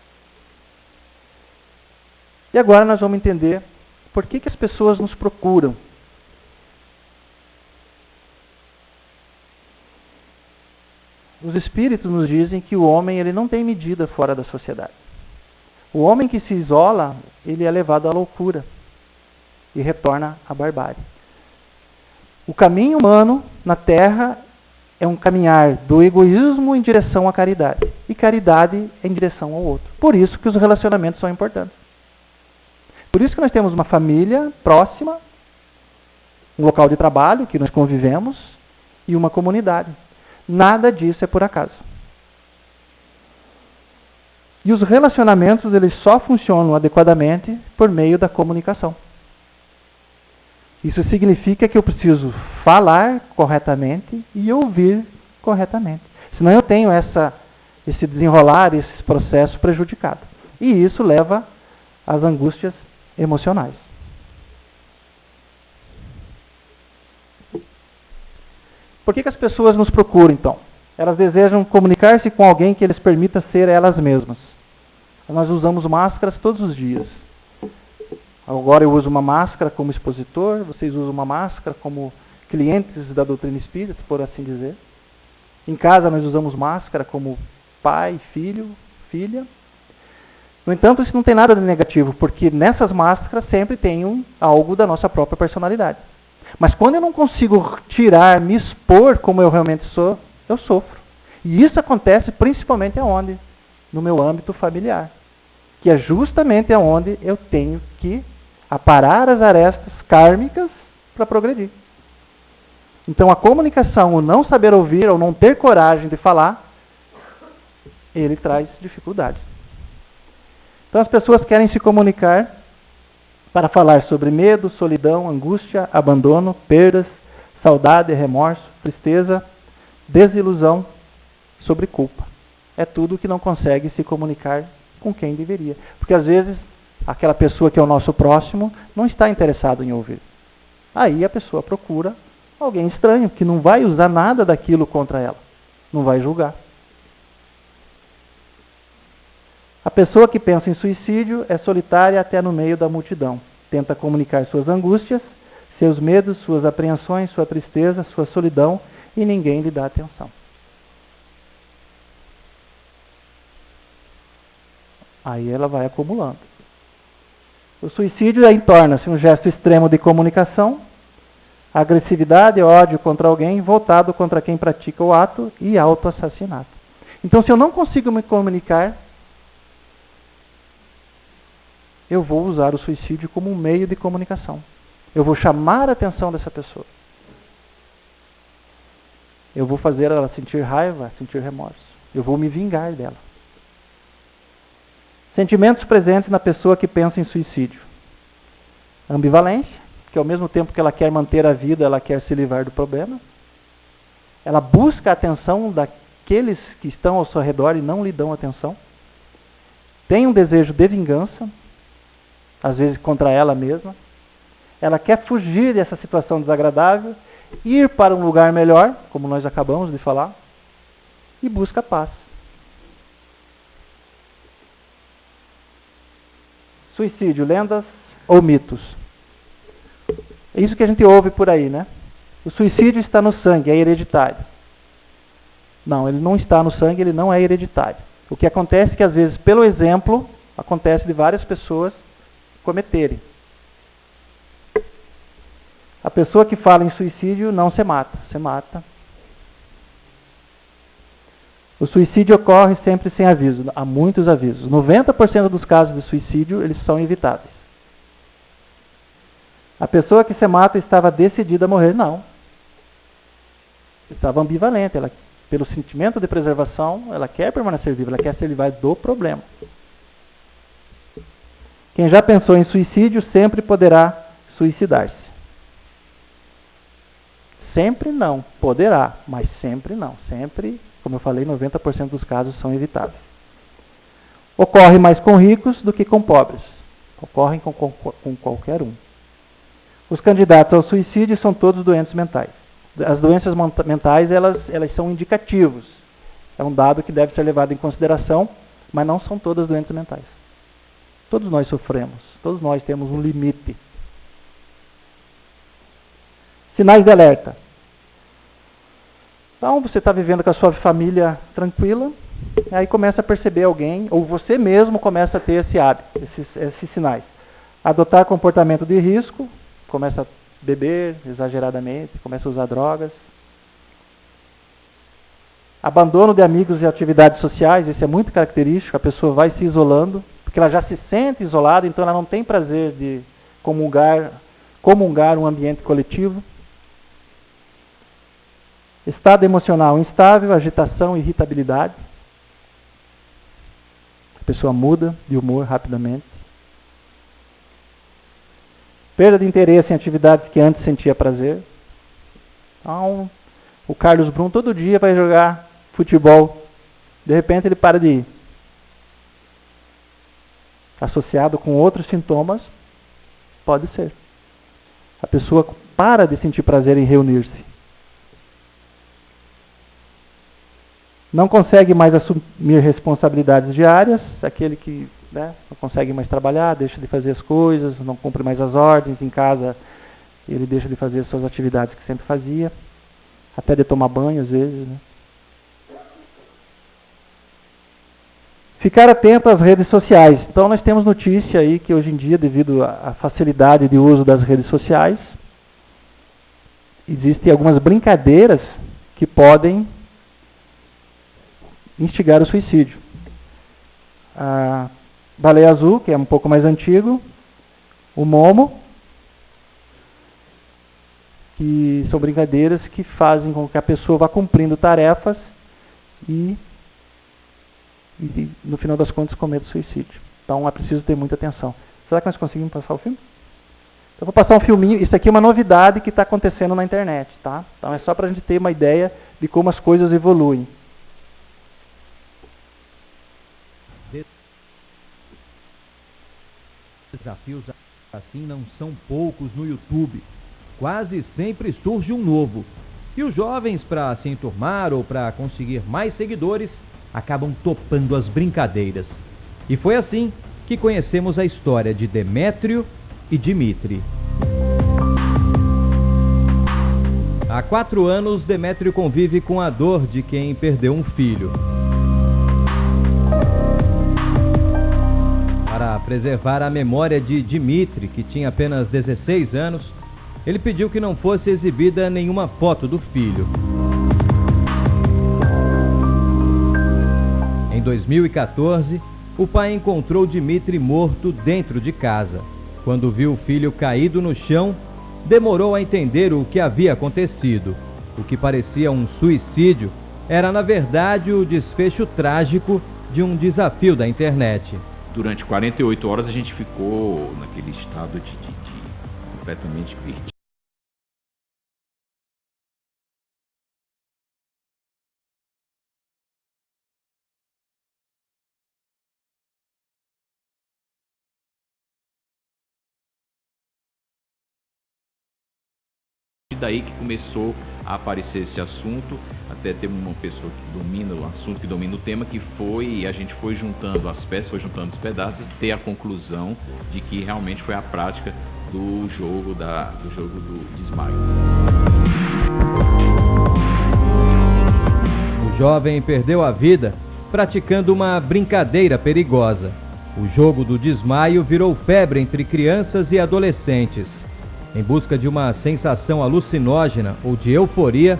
E agora nós vamos entender por que as pessoas nos procuram. Os espíritos nos dizem que o homem ele não tem medida fora da sociedade. O homem que se isola, ele é levado à loucura e retorna à barbárie. O caminho humano na Terra é um caminhar do egoísmo em direção à caridade. E caridade em direção ao outro. Por isso que os relacionamentos são importantes. Por isso que nós temos uma família próxima, um local de trabalho que nós convivemos e uma comunidade. Nada disso é por acaso. E os relacionamentos eles só funcionam adequadamente por meio da comunicação. Isso significa que eu preciso falar corretamente e ouvir corretamente. Senão eu tenho esse desenrolar, esse processo prejudicado. E isso leva às angústias emocionais. Por que as pessoas nos procuram, então? Elas desejam comunicar-se com alguém que lhes permita ser elas mesmas. Nós usamos máscaras todos os dias. Agora eu uso uma máscara como expositor, vocês usam uma máscara como clientes da doutrina espírita, por assim dizer. Em casa nós usamos máscara como pai, filho, filha. No entanto, isso não tem nada de negativo, porque nessas máscaras sempre tem algo da nossa própria personalidade. Mas quando eu não consigo tirar, me expor como eu realmente sou, eu sofro. E isso acontece principalmente aonde? No meu âmbito familiar. Que é justamente aonde eu tenho que aparar as arestas kármicas para progredir. Então a comunicação, o não saber ouvir, ou não ter coragem de falar, ele traz dificuldades. Então as pessoas querem se comunicar para falar sobre medo, solidão, angústia, abandono, perdas, saudade, remorso, tristeza, desilusão, sobre culpa. É tudo que não consegue se comunicar com quem deveria. Porque às vezes aquela pessoa que é o nosso próximo não está interessado em ouvir. Aí a pessoa procura alguém estranho, que não vai usar nada daquilo contra ela. Não vai julgar. A pessoa que pensa em suicídio é solitária até no meio da multidão. Tenta comunicar suas angústias, seus medos, suas apreensões, sua tristeza, sua solidão, e ninguém lhe dá atenção. Aí ela vai acumulando. O suicídio aí torna-se um gesto extremo de comunicação, agressividade, ódio contra alguém, voltado contra quem pratica o ato e autoassassinato. Então, se eu não consigo me comunicar, eu vou usar o suicídio como um meio de comunicação. Eu vou chamar a atenção dessa pessoa. Eu vou fazer ela sentir raiva, sentir remorso. Eu vou me vingar dela. Sentimentos presentes na pessoa que pensa em suicídio. Ambivalência, que ao mesmo tempo que ela quer manter a vida, ela quer se livrar do problema. Ela busca a atenção daqueles que estão ao seu redor e não lhe dão atenção. Tem um desejo de vingança, às vezes contra ela mesma. Ela quer fugir dessa situação desagradável, ir para um lugar melhor, como nós acabamos de falar, e busca paz. Suicídio, lendas ou mitos? É isso que a gente ouve por aí, né? O suicídio está no sangue, é hereditário. Não, ele não está no sangue, ele não é hereditário. O que acontece é que, às vezes, pelo exemplo, acontece de várias pessoas cometerem. A pessoa que fala em suicídio não se mata, se mata. O suicídio ocorre sempre sem aviso, há muitos avisos. 90% dos casos de suicídio, eles são evitáveis. A pessoa que se mata estava decidida a morrer? Não. Estava ambivalente, ela, pelo sentimento de preservação, ela quer permanecer viva, ela quer se livrar do problema. Quem já pensou em suicídio sempre poderá suicidar-se. Sempre não, poderá, mas sempre não. Sempre, como eu falei, 90% dos casos são evitáveis. Ocorre mais com ricos do que com pobres. Ocorrem com qualquer um. Os candidatos ao suicídio são todos doentes mentais. As doenças mentais, elas são indicativos. É um dado que deve ser levado em consideração, mas não são todas doentes mentais. Todos nós sofremos, todos nós temos um limite. Sinais de alerta. Então, você está vivendo com a sua família tranquila, aí começa a perceber alguém, ou você mesmo começa a ter esse hábito, esses sinais. Adotar comportamento de risco, começa a beber exageradamente, começa a usar drogas. Abandono de amigos e atividades sociais, isso é muito característico, a pessoa vai se isolando, porque ela já se sente isolada, então ela não tem prazer de comungar um ambiente coletivo. Estado emocional instável, agitação, irritabilidade. A pessoa muda de humor rapidamente. Perda de interesse em atividades que antes sentia prazer. Então, o Carlos Brum todo dia vai jogar futebol. De repente ele para de ir. Associado com outros sintomas, pode ser. A pessoa para de sentir prazer em reunir-se. Não consegue mais assumir responsabilidades diárias, aquele que não consegue mais trabalhar, deixa de fazer as coisas, não cumpre mais as ordens, em casa ele deixa de fazer as suas atividades que sempre fazia, até de tomar banho às vezes. Né? Ficar atento às redes sociais. Então nós temos notícia aí que hoje em dia, devido à facilidade de uso das redes sociais, existem algumas brincadeiras que podem instigar o suicídio. A Baleia Azul, que é um pouco mais antigo, o Momo, que são brincadeiras que fazem com que a pessoa vá cumprindo tarefas e no final das contas cometa suicídio. Então é preciso ter muita atenção. Será que nós conseguimos passar o filme? Então vou passar um filminho. Isso aqui é uma novidade que está acontecendo na internet, tá? Então é só para a gente ter uma ideia de como as coisas evoluem. Desafios assim não são poucos no YouTube. Quase sempre surge um novo. E os jovens, para se enturmar ou para conseguir mais seguidores, acabam topando as brincadeiras. E foi assim que conhecemos a história de Demétrio e Dimitri. Há 4 anos, Demétrio convive com a dor de quem perdeu um filho. Para para preservar a memória de Dmitry, que tinha apenas 16 anos, ele pediu que não fosse exibida nenhuma foto do filho. Em 2014, o pai encontrou Dmitry morto dentro de casa. Quando viu o filho caído no chão, demorou a entender o que havia acontecido. O que parecia um suicídio era, na verdade, o desfecho trágico de um desafio da internet. Durante 48 horas a gente ficou naquele estado de completamente perdido. Daí que começou a aparecer esse assunto, até ter uma pessoa que domina o assunto, que domina o tema, que foi, a gente foi juntando as peças, foi juntando os pedaços, ter a conclusão de que realmente foi a prática do jogo do desmaio. O jovem perdeu a vida praticando uma brincadeira perigosa. O jogo do desmaio virou febre entre crianças e adolescentes. Em busca de uma sensação alucinógena ou de euforia,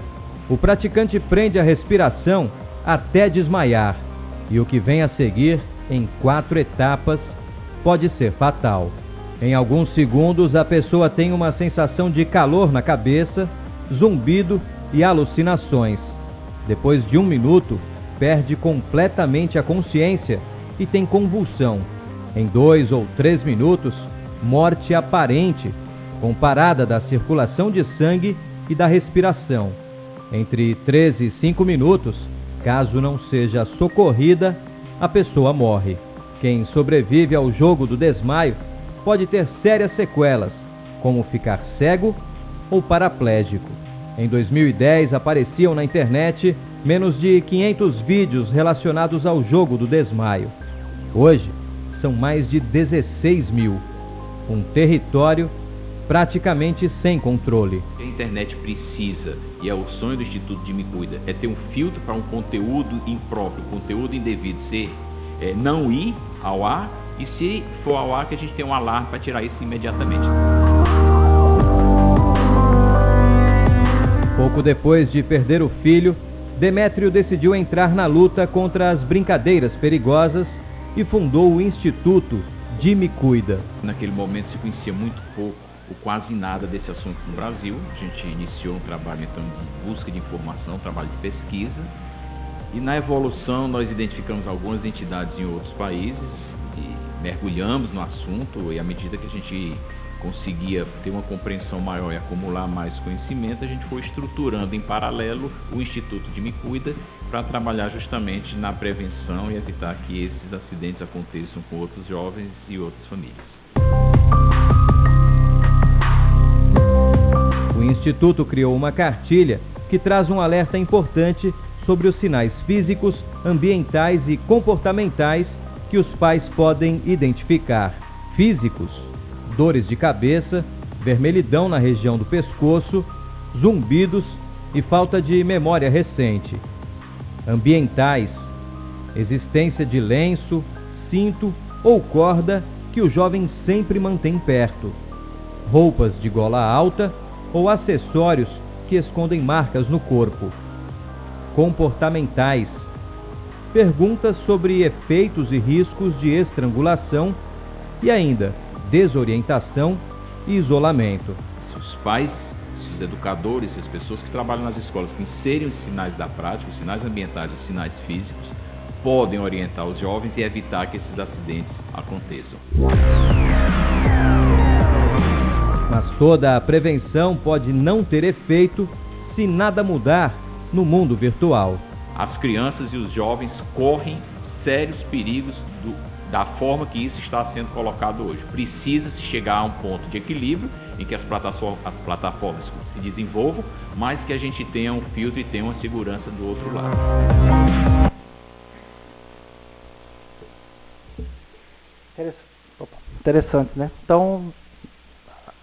o praticante prende a respiração até desmaiar. E o que vem a seguir, em 4 etapas, pode ser fatal. Em alguns segundos, a pessoa tem uma sensação de calor na cabeça, zumbido e alucinações. Depois de 1 minuto, perde completamente a consciência e tem convulsão. Em 2 ou 3 minutos, morte aparente, com parada da circulação de sangue e da respiração. Entre 3 e 5 minutos, caso não seja socorrida, a pessoa morre. Quem sobrevive ao jogo do desmaio pode ter sérias sequelas, como ficar cego ou paraplégico. Em 2010, apareciam na internet menos de 500 vídeos relacionados ao jogo do desmaio. Hoje, são mais de 16 mil. Um território praticamente sem controle. A internet precisa, e é o sonho do Instituto de Me Cuida, é ter um filtro para um conteúdo impróprio, conteúdo indevido, não ir ao ar, e se for ao ar, que a gente tem um alarme para tirar isso imediatamente. Pouco depois de perder o filho, Demétrio decidiu entrar na luta contra as brincadeiras perigosas e fundou o Instituto de Me Cuida. Naquele momento se conhecia muito pouco, ou quase nada desse assunto no Brasil. A gente iniciou um trabalho então de busca de informação, um trabalho de pesquisa, e na evolução nós identificamos algumas entidades em outros países e mergulhamos no assunto, e à medida que a gente conseguia ter uma compreensão maior e acumular mais conhecimento, a gente foi estruturando em paralelo o Instituto de Me Cuida para trabalhar justamente na prevenção e evitar que esses acidentes aconteçam com outros jovens e outras famílias. O Instituto criou uma cartilha que traz um alerta importante sobre os sinais físicos, ambientais e comportamentais que os pais podem identificar. Físicos: dores de cabeça, vermelhidão na região do pescoço, zumbidos e falta de memória recente. Ambientais: existência de lenço, cinto ou corda que o jovem sempre mantém perto. Roupas de gola alta ou acessórios que escondem marcas no corpo. Comportamentais: perguntas sobre efeitos e riscos de estrangulação e ainda desorientação e isolamento. Se os pais, se os educadores, se as pessoas que trabalham nas escolas conhecerem os sinais da prática, os sinais ambientais, os sinais físicos, podem orientar os jovens e evitar que esses acidentes aconteçam. Mas toda a prevenção pode não ter efeito se nada mudar no mundo virtual. As crianças e os jovens correm sérios perigos da forma que isso está sendo colocado hoje. Precisa-se chegar a um ponto de equilíbrio em que as plataformas se desenvolvam, mas que a gente tenha um filtro e tenha uma segurança do outro lado. Interessante, né? Então,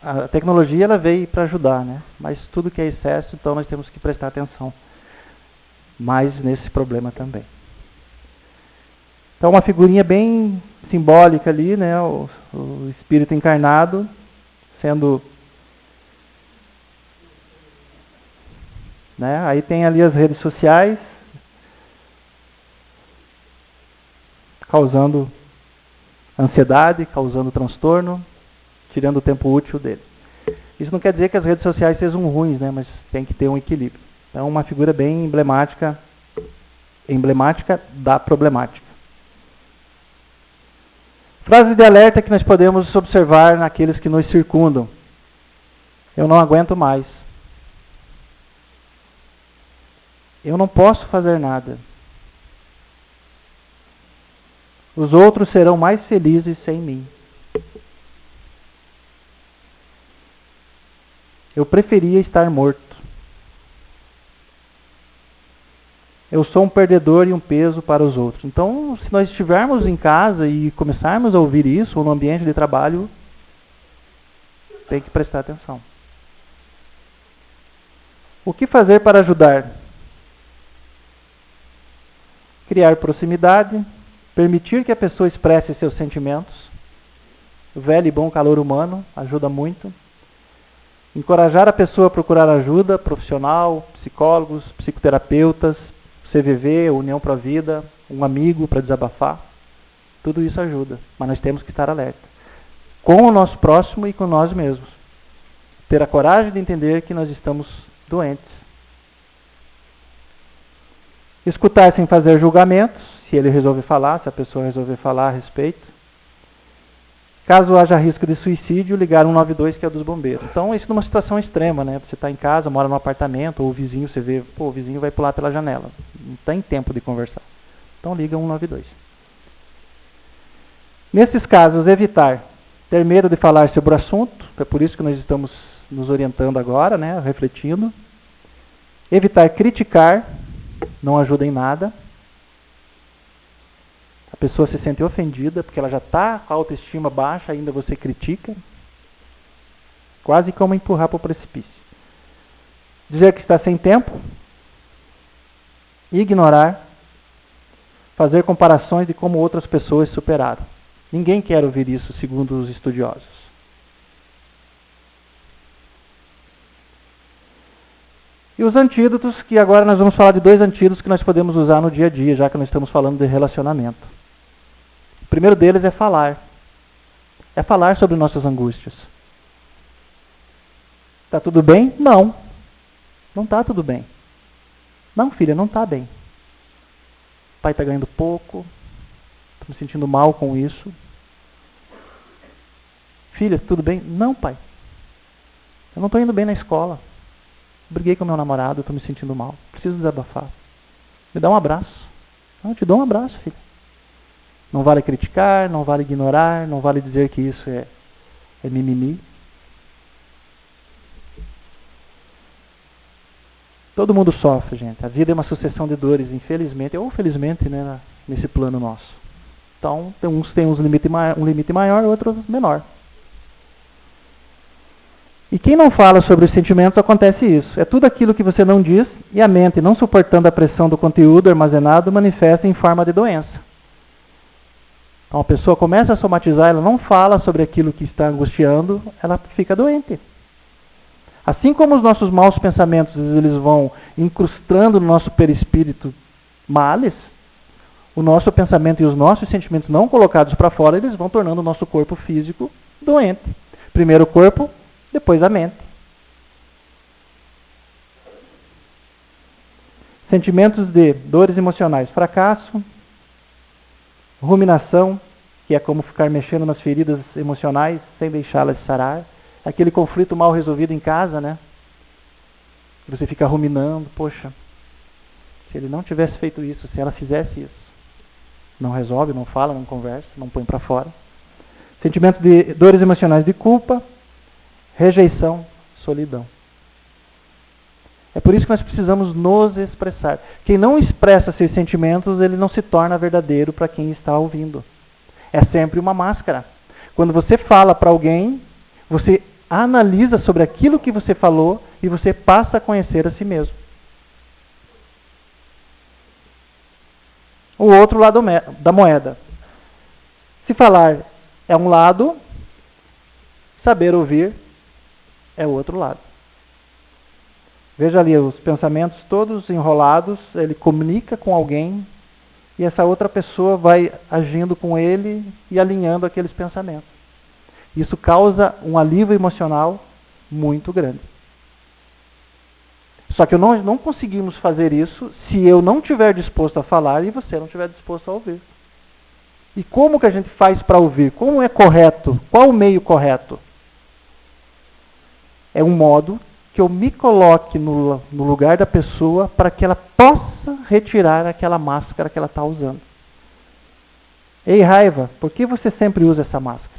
a tecnologia ela veio para ajudar, né? Mas tudo que é excesso, então nós temos que prestar atenção mais nesse problema também. Então, uma figurinha bem simbólica ali, né? O espírito encarnado sendo... Né? Aí tem ali as redes sociais, causando ansiedade, causando transtorno, tirando o tempo útil dele. Isso não quer dizer que as redes sociais sejam ruins, né? Mas tem que ter um equilíbrio. Então, uma figura bem emblemática da problemática. Frase de alerta que nós podemos observar naqueles que nos circundam. Eu não aguento mais. Eu não posso fazer nada. Os outros serão mais felizes sem mim. Eu preferia estar morto. Eu sou um perdedor e um peso para os outros. Então, se nós estivermos em casa e começarmos a ouvir isso, ou no ambiente de trabalho, tem que prestar atenção. O que fazer para ajudar? Criar proximidade, permitir que a pessoa expresse seus sentimentos. O velho e bom calor humano ajuda muito. Encorajar a pessoa a procurar ajuda profissional, psicólogos, psicoterapeutas, CVV, União Pro Vida, um amigo para desabafar. Tudo isso ajuda, mas nós temos que estar alerta. Com o nosso próximo e com nós mesmos. Ter a coragem de entender que nós estamos doentes. Escutar sem fazer julgamentos, se ele resolver falar, se a pessoa resolver falar a respeito. Caso haja risco de suicídio, ligar 192, que é o dos bombeiros. Então, isso numa situação extrema, né? Você está em casa, mora num apartamento, ou o vizinho, você vê, o vizinho vai pular pela janela. Não tem tempo de conversar. Então, liga 192. Nesses casos, evitar ter medo de falar sobre o assunto. É por isso que nós estamos nos orientando agora, né? Refletindo. Evitar criticar, não ajuda em nada. A pessoa se sente ofendida porque ela já está com a autoestima baixa, ainda você critica. Quase como empurrar para o precipício. Dizer que está sem tempo. Ignorar. Fazer comparações de como outras pessoas superaram. Ninguém quer ouvir isso, segundo os estudiosos. E os antídotos, que agora nós vamos falar de 2 antídotos que nós podemos usar no dia a dia, já que nós estamos falando de relacionamento. O primeiro deles é falar. É falar sobre nossas angústias. Está tudo bem? Não. Não está tudo bem. Não, filha, não está bem. O pai está ganhando pouco. Estou me sentindo mal com isso. Filha, tudo bem? Não, pai. Eu não estou indo bem na escola. Briguei com meu namorado, estou me sentindo mal. Preciso desabafar. Me dá um abraço. Eu te dou um abraço, filha. Não vale criticar, não vale ignorar, não vale dizer que isso é mimimi. Todo mundo sofre, gente. A vida é uma sucessão de dores, infelizmente, ou felizmente, né, nesse plano nosso. Então, uns têm um limite maior, outros menor. E quem não fala sobre os sentimentos, acontece isso. É tudo aquilo que você não diz e a mente, não suportando a pressão do conteúdo armazenado, manifesta em forma de doença. Então a pessoa começa a somatizar, ela não fala sobre aquilo que está angustiando, ela fica doente. Assim como os nossos maus pensamentos, eles vão incrustando no nosso perispírito males, o nosso pensamento e os nossos sentimentos não colocados para fora, eles vão tornando o nosso corpo físico doente. Primeiro o corpo, depois a mente. Sentimentos de dores emocionais, fracasso, ruminação, que é como ficar mexendo nas feridas emocionais sem deixá-las sarar. Aquele conflito mal resolvido em casa, né? Você fica ruminando, poxa, se ele não tivesse feito isso, se ela fizesse isso. Não resolve, não fala, não conversa, não põe para fora. Sentimentos de dores emocionais de culpa, rejeição, solidão. É por isso que nós precisamos nos expressar. Quem não expressa seus sentimentos, ele não se torna verdadeiro para quem está ouvindo. É sempre uma máscara. Quando você fala para alguém, você analisa sobre aquilo que você falou e você passa a conhecer a si mesmo. o outro lado da moeda. Se falar é um lado, saber ouvir é o outro lado. Veja ali os pensamentos todos enrolados, ele comunica com alguém e essa outra pessoa vai agindo com ele e alinhando aqueles pensamentos. Isso causa um alívio emocional muito grande. Só que nós não conseguimos fazer isso se eu não estiver disposto a falar e você não estiver disposto a ouvir. E como que a gente faz para ouvir? Como é correto? Qual o meio correto? É um modo que eu me coloque no lugar da pessoa para que ela possa retirar aquela máscara que ela está usando. Ei, raiva, por que você sempre usa essa máscara?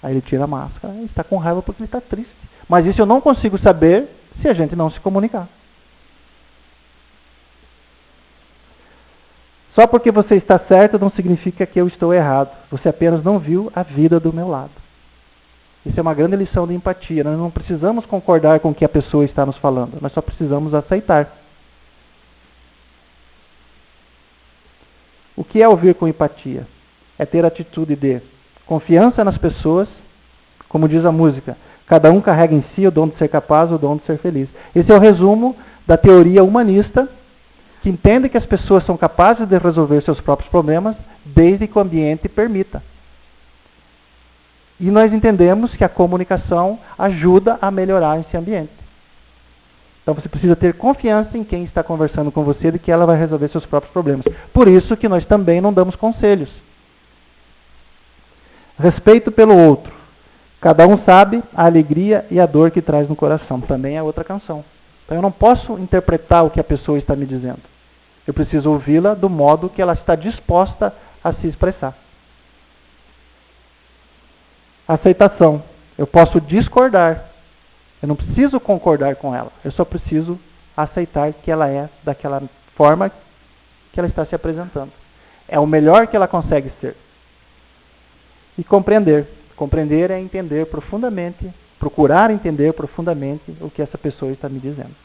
Aí ele tira a máscara e está com raiva porque ele está triste. Mas isso eu não consigo saber se a gente não se comunicar. Só porque você está certo não significa que eu estou errado. Você apenas não viu a vida do meu lado. Isso é uma grande lição de empatia. Nós não precisamos concordar com o que a pessoa está nos falando. Nós só precisamos aceitar. O que é ouvir com empatia? É ter atitude de confiança nas pessoas, como diz a música. Cada um carrega em si o dom de ser capaz, o dom de ser feliz. Esse é o resumo da teoria humanista, que entende que as pessoas são capazes de resolver seus próprios problemas, desde que o ambiente permita. E nós entendemos que a comunicação ajuda a melhorar esse ambiente. Então você precisa ter confiança em quem está conversando com você de que ela vai resolver seus próprios problemas. Por isso que nós também não damos conselhos. Respeito pelo outro. Cada um sabe a alegria e a dor que traz no coração. Também é outra canção. Então eu não posso interpretar o que a pessoa está me dizendo. Eu preciso ouvi-la do modo que ela está disposta a se expressar. Aceitação. Eu posso discordar. Eu não preciso concordar com ela. Eu só preciso aceitar que ela é daquela forma que ela está se apresentando. É o melhor que ela consegue ser. E compreender. Compreender é entender profundamente, procurar entender profundamente o que essa pessoa está me dizendo.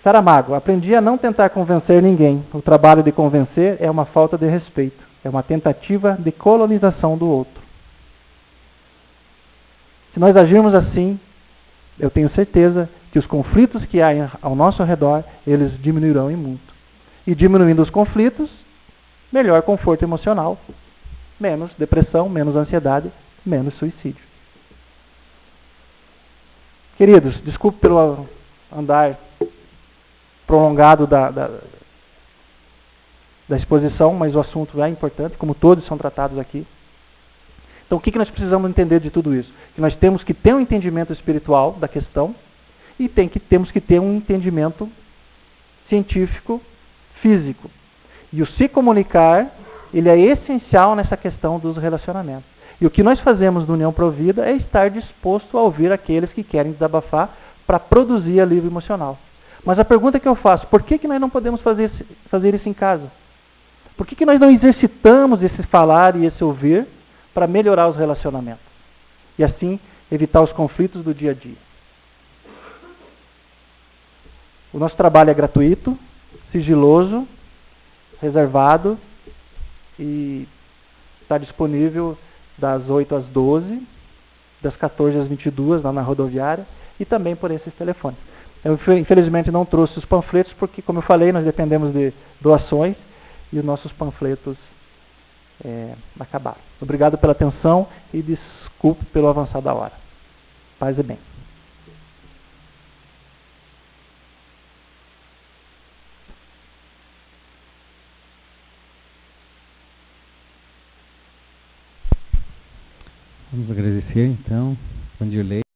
Saramago, aprendi a não tentar convencer ninguém. O trabalho de convencer é uma falta de respeito. É uma tentativa de colonização do outro. Se nós agirmos assim, eu tenho certeza que os conflitos que há ao nosso redor, eles diminuirão em muito. E diminuindo os conflitos, melhor conforto emocional, menos depressão, menos ansiedade, menos suicídio. Queridos, desculpe pelo andar prolongado da exposição, mas o assunto é importante, como todos são tratados aqui. Então, o que nós precisamos entender de tudo isso? Que nós temos que ter um entendimento espiritual da questão e temos que ter um entendimento científico, físico. E o se comunicar, ele é essencial nessa questão dos relacionamentos. E o que nós fazemos no União Provida é estar disposto a ouvir aqueles que querem desabafar para produzir alívio emocional. Mas a pergunta que eu faço, por que nós não podemos fazer isso em casa? Por que nós não exercitamos esse falar e esse ouvir para melhorar os relacionamentos? E assim evitar os conflitos do dia a dia. O nosso trabalho é gratuito, sigiloso, reservado e está disponível das 8 às 12, das 14 às 22 lá na rodoviária e também por esses telefones. Eu infelizmente não trouxe os panfletos porque, como eu falei, nós dependemos de doações e os nossos panfletos acabaram. Obrigado pela atenção e desculpe pelo avançar da hora. Paz e bem. Vamos agradecer então, Vandirlei.